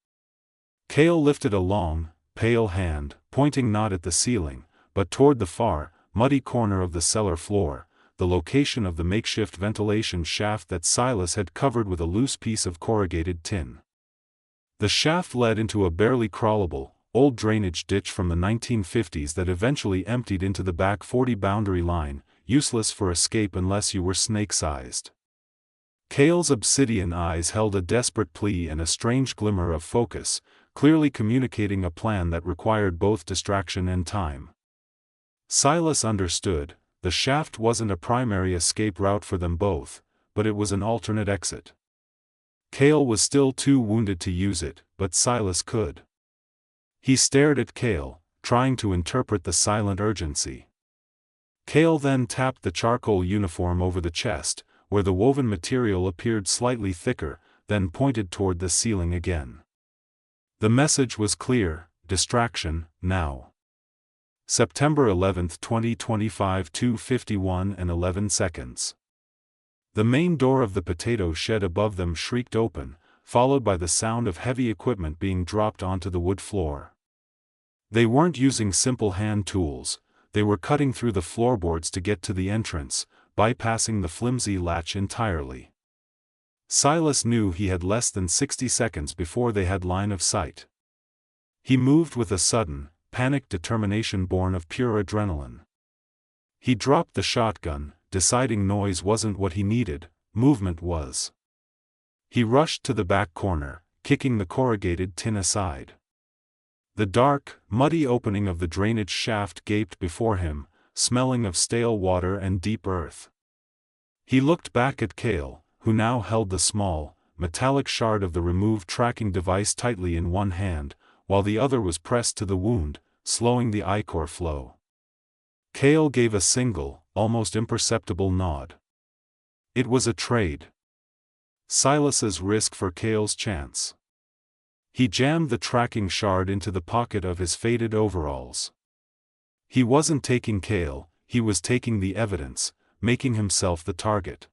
Kael lifted a long, pale hand, pointing not at the ceiling, but toward the far, muddy corner of the cellar floor, the location of the makeshift ventilation shaft that Silas had covered with a loose piece of corrugated tin. The shaft led into a barely crawlable, old drainage ditch from the 1950s that eventually emptied into the back 40 boundary line, useless for escape unless you were snake-sized. Kael's obsidian eyes held a desperate plea and a strange glimmer of focus, clearly communicating a plan that required both distraction and time. Silas understood, the shaft wasn't a primary escape route for them both, but it was an alternate exit. Kael was still too wounded to use it, but Silas could. He stared at Kael, trying to interpret the silent urgency. Kael then tapped the charcoal uniform over the chest, where the woven material appeared slightly thicker, then pointed toward the ceiling again. The message was clear: distraction, now. September 11, 2025, 2:51 and 11 seconds. The main door of the potato shed above them shrieked open, followed by the sound of heavy equipment being dropped onto the wood floor. They weren't using simple hand tools, they were cutting through the floorboards to get to the entrance, bypassing the flimsy latch entirely. Silas knew he had less than 60 seconds before they had line of sight. He moved with a sudden, panicked determination born of pure adrenaline. He dropped the shotgun, deciding noise wasn't what he needed, movement was. He rushed to the back corner, kicking the corrugated tin aside. The dark, muddy opening of the drainage shaft gaped before him, smelling of stale water and deep earth. He looked back at Kael, who now held the small, metallic shard of the removed tracking device tightly in one hand, while the other was pressed to the wound, slowing the ichor flow. Kael gave a single, almost imperceptible nod. It was a trade. Silas's risk for Kael's chance. He jammed the tracking shard into the pocket of his faded overalls. He wasn't taking Kael, he was taking the evidence, making himself the target.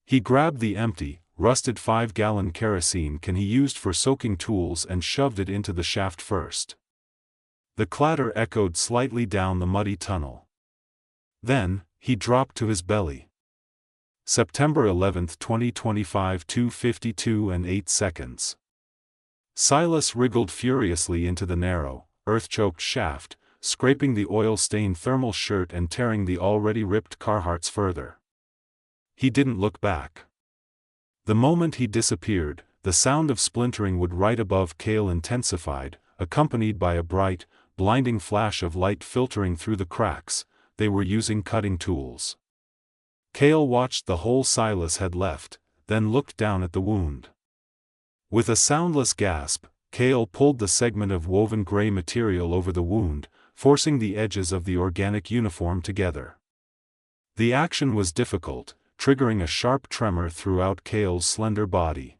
He grabbed the empty, rusted 5-gallon kerosene can he used for soaking tools and shoved it into the shaft first. The clatter echoed slightly down the muddy tunnel. Then, he dropped to his belly. September 11, 2025, 2:52 and 8 seconds. Silas wriggled furiously into the narrow, earth-choked shaft, scraping the oil-stained thermal shirt and tearing the already ripped Carhartts further. He didn't look back. The moment he disappeared, the sound of splintering wood right above Kael intensified, accompanied by a bright, blinding flash of light filtering through the cracks. They were using cutting tools. Kael watched the hole Silas had left, then looked down at the wound. With a soundless gasp, Kael pulled the segment of woven gray material over the wound, forcing the edges of the organic uniform together. The action was difficult, triggering a sharp tremor throughout Kael's slender body.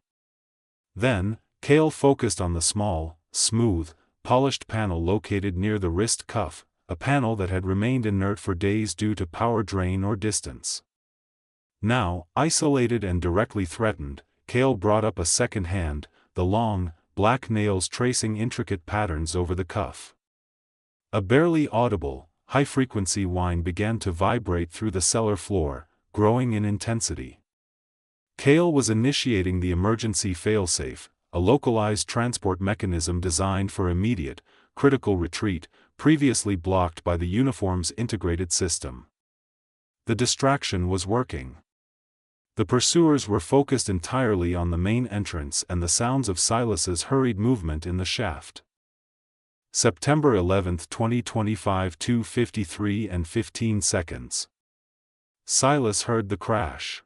Then, Kael focused on the small, smooth, polished panel located near the wrist cuff, a panel that had remained inert for days due to power drain or distance. Now, isolated and directly threatened, Kael brought up a second hand, the long, black nails tracing intricate patterns over the cuff. A barely audible, high-frequency whine began to vibrate through the cellar floor, growing in intensity. Kael was initiating the emergency failsafe, a localized transport mechanism designed for immediate, critical retreat, previously blocked by the uniform's integrated system. The distraction was working. The pursuers were focused entirely on the main entrance and the sounds of Silas's hurried movement in the shaft. September 11, 2025, 2:53 and 15 seconds. Silas heard the crash.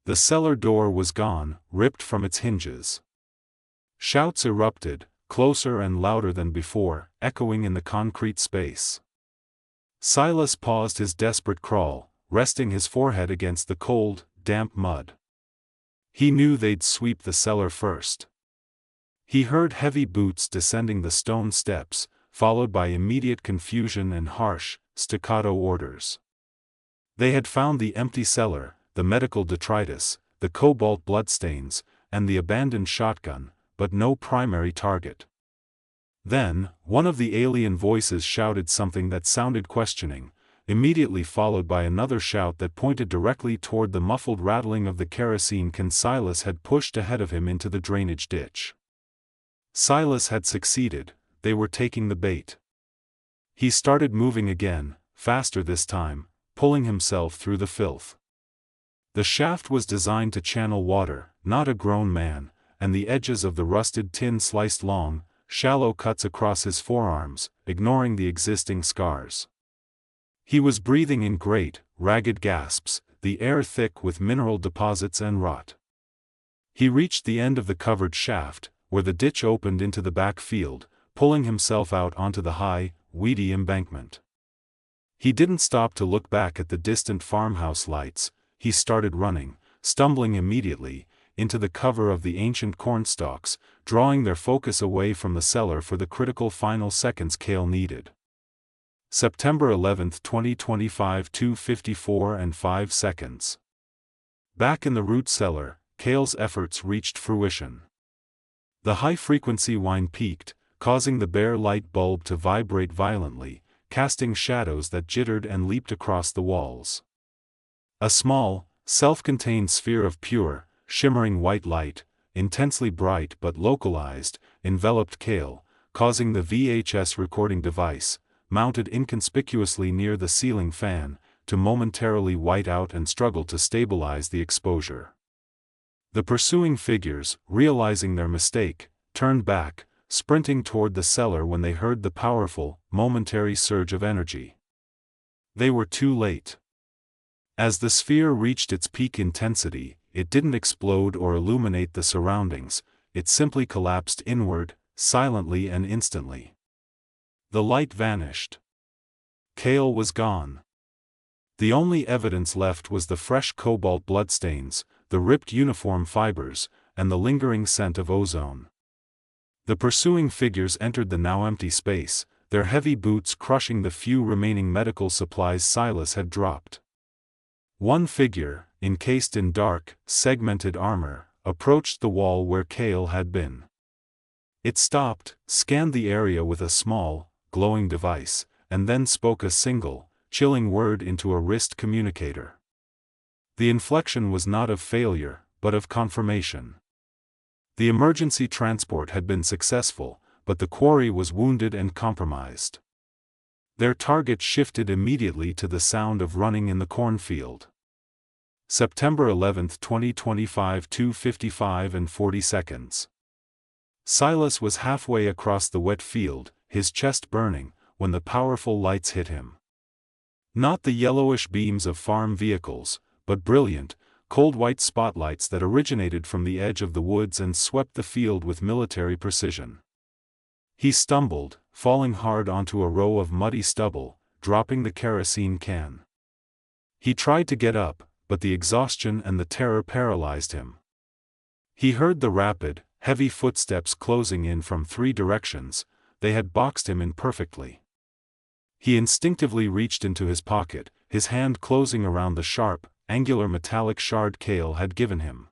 The cellar door was gone, ripped from its hinges. Shouts erupted, closer and louder than before, echoing in the concrete space. Silas paused his desperate crawl, resting his forehead against the cold, damp mud. He knew they'd sweep the cellar first. He heard heavy boots descending the stone steps, followed by immediate confusion and harsh, staccato orders. They had found the empty cellar, the medical detritus, the cobalt bloodstains, and the abandoned shotgun, but no primary target. Then, one of the alien voices shouted something that sounded questioning, immediately followed by another shout that pointed directly toward the muffled rattling of the kerosene can Silas had pushed ahead of him into the drainage ditch. Silas had succeeded, they were taking the bait. He started moving again, faster this time, pulling himself through the filth. The shaft was designed to channel water, not a grown man, and the edges of the rusted tin sliced long, shallow cuts across his forearms, ignoring the existing scars. He was breathing in great, ragged gasps, the air thick with mineral deposits and rot. He reached the end of the covered shaft, where the ditch opened into the back field, pulling himself out onto the high, weedy embankment. He didn't stop to look back at the distant farmhouse lights. He started running, stumbling immediately, into the cover of the ancient cornstalks, drawing their focus away from the cellar for the critical final seconds Kael needed. September 11, 2025 2:54 and 5 seconds. Back in the root cellar, Kael's efforts reached fruition. The high-frequency whine peaked, causing the bare light bulb to vibrate violently, casting shadows that jittered and leaped across the walls. A small, self-contained sphere of pure, shimmering white light, intensely bright but localized, enveloped Kael, causing the VHS recording device, mounted inconspicuously near the ceiling fan, to momentarily white out and struggle to stabilize the exposure. The pursuing figures, realizing their mistake, turned back, sprinting toward the cellar when they heard the powerful, momentary surge of energy. They were too late. As the sphere reached its peak intensity, it didn't explode or illuminate the surroundings, it simply collapsed inward, silently and instantly. The light vanished. Kael was gone. The only evidence left was the fresh cobalt bloodstains, the ripped uniform fibers, and the lingering scent of ozone. The pursuing figures entered the now empty space, their heavy boots crushing the few remaining medical supplies Silas had dropped. One figure, encased in dark, segmented armor, approached the wall where Kael had been. It stopped, scanned the area with a small, glowing device, and then spoke a single, chilling word into a wrist communicator. The inflection was not of failure, but of confirmation. The emergency transport had been successful, but the quarry was wounded and compromised. Their target shifted immediately to the sound of running in the cornfield. September 11, 2025 2:55 and 40 seconds. Silas was halfway across the wet field, his chest burning, when the powerful lights hit him. Not the yellowish beams of farm vehicles, but brilliant, cold white spotlights that originated from the edge of the woods and swept the field with military precision. He stumbled, falling hard onto a row of muddy stubble, dropping the kerosene can. He tried to get up, but the exhaustion and the terror paralyzed him. He heard the rapid, heavy footsteps closing in from 3 directions. They had boxed him in perfectly. He instinctively reached into his pocket, his hand closing around the sharp, angular metallic shard Kael had given him.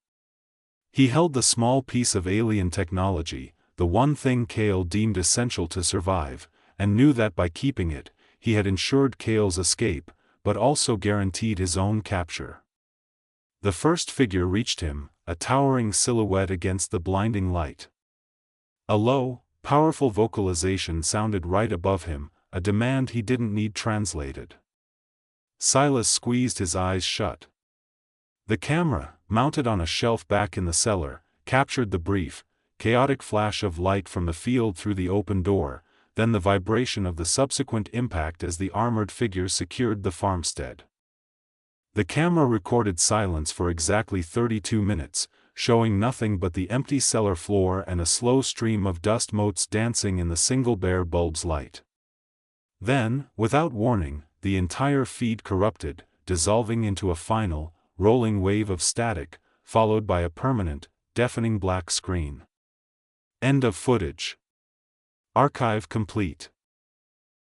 He held the small piece of alien technology, the one thing Kael deemed essential to survive, and knew that by keeping it, he had ensured Kael's escape, but also guaranteed his own capture. The first figure reached him, a towering silhouette against the blinding light. A low, powerful vocalization sounded right above him, a demand he didn't need translated. Silas squeezed his eyes shut. The camera, mounted on a shelf back in the cellar, captured the brief, chaotic flash of light from the field through the open door, then the vibration of the subsequent impact as the armored figures secured the farmstead. The camera recorded silence for exactly 32 minutes, showing nothing but the empty cellar floor and a slow stream of dust motes dancing in the single bare bulb's light. Then, without warning, the entire feed corrupted, dissolving into a final, rolling wave of static, followed by a permanent, deafening black screen. End of footage. Archive complete.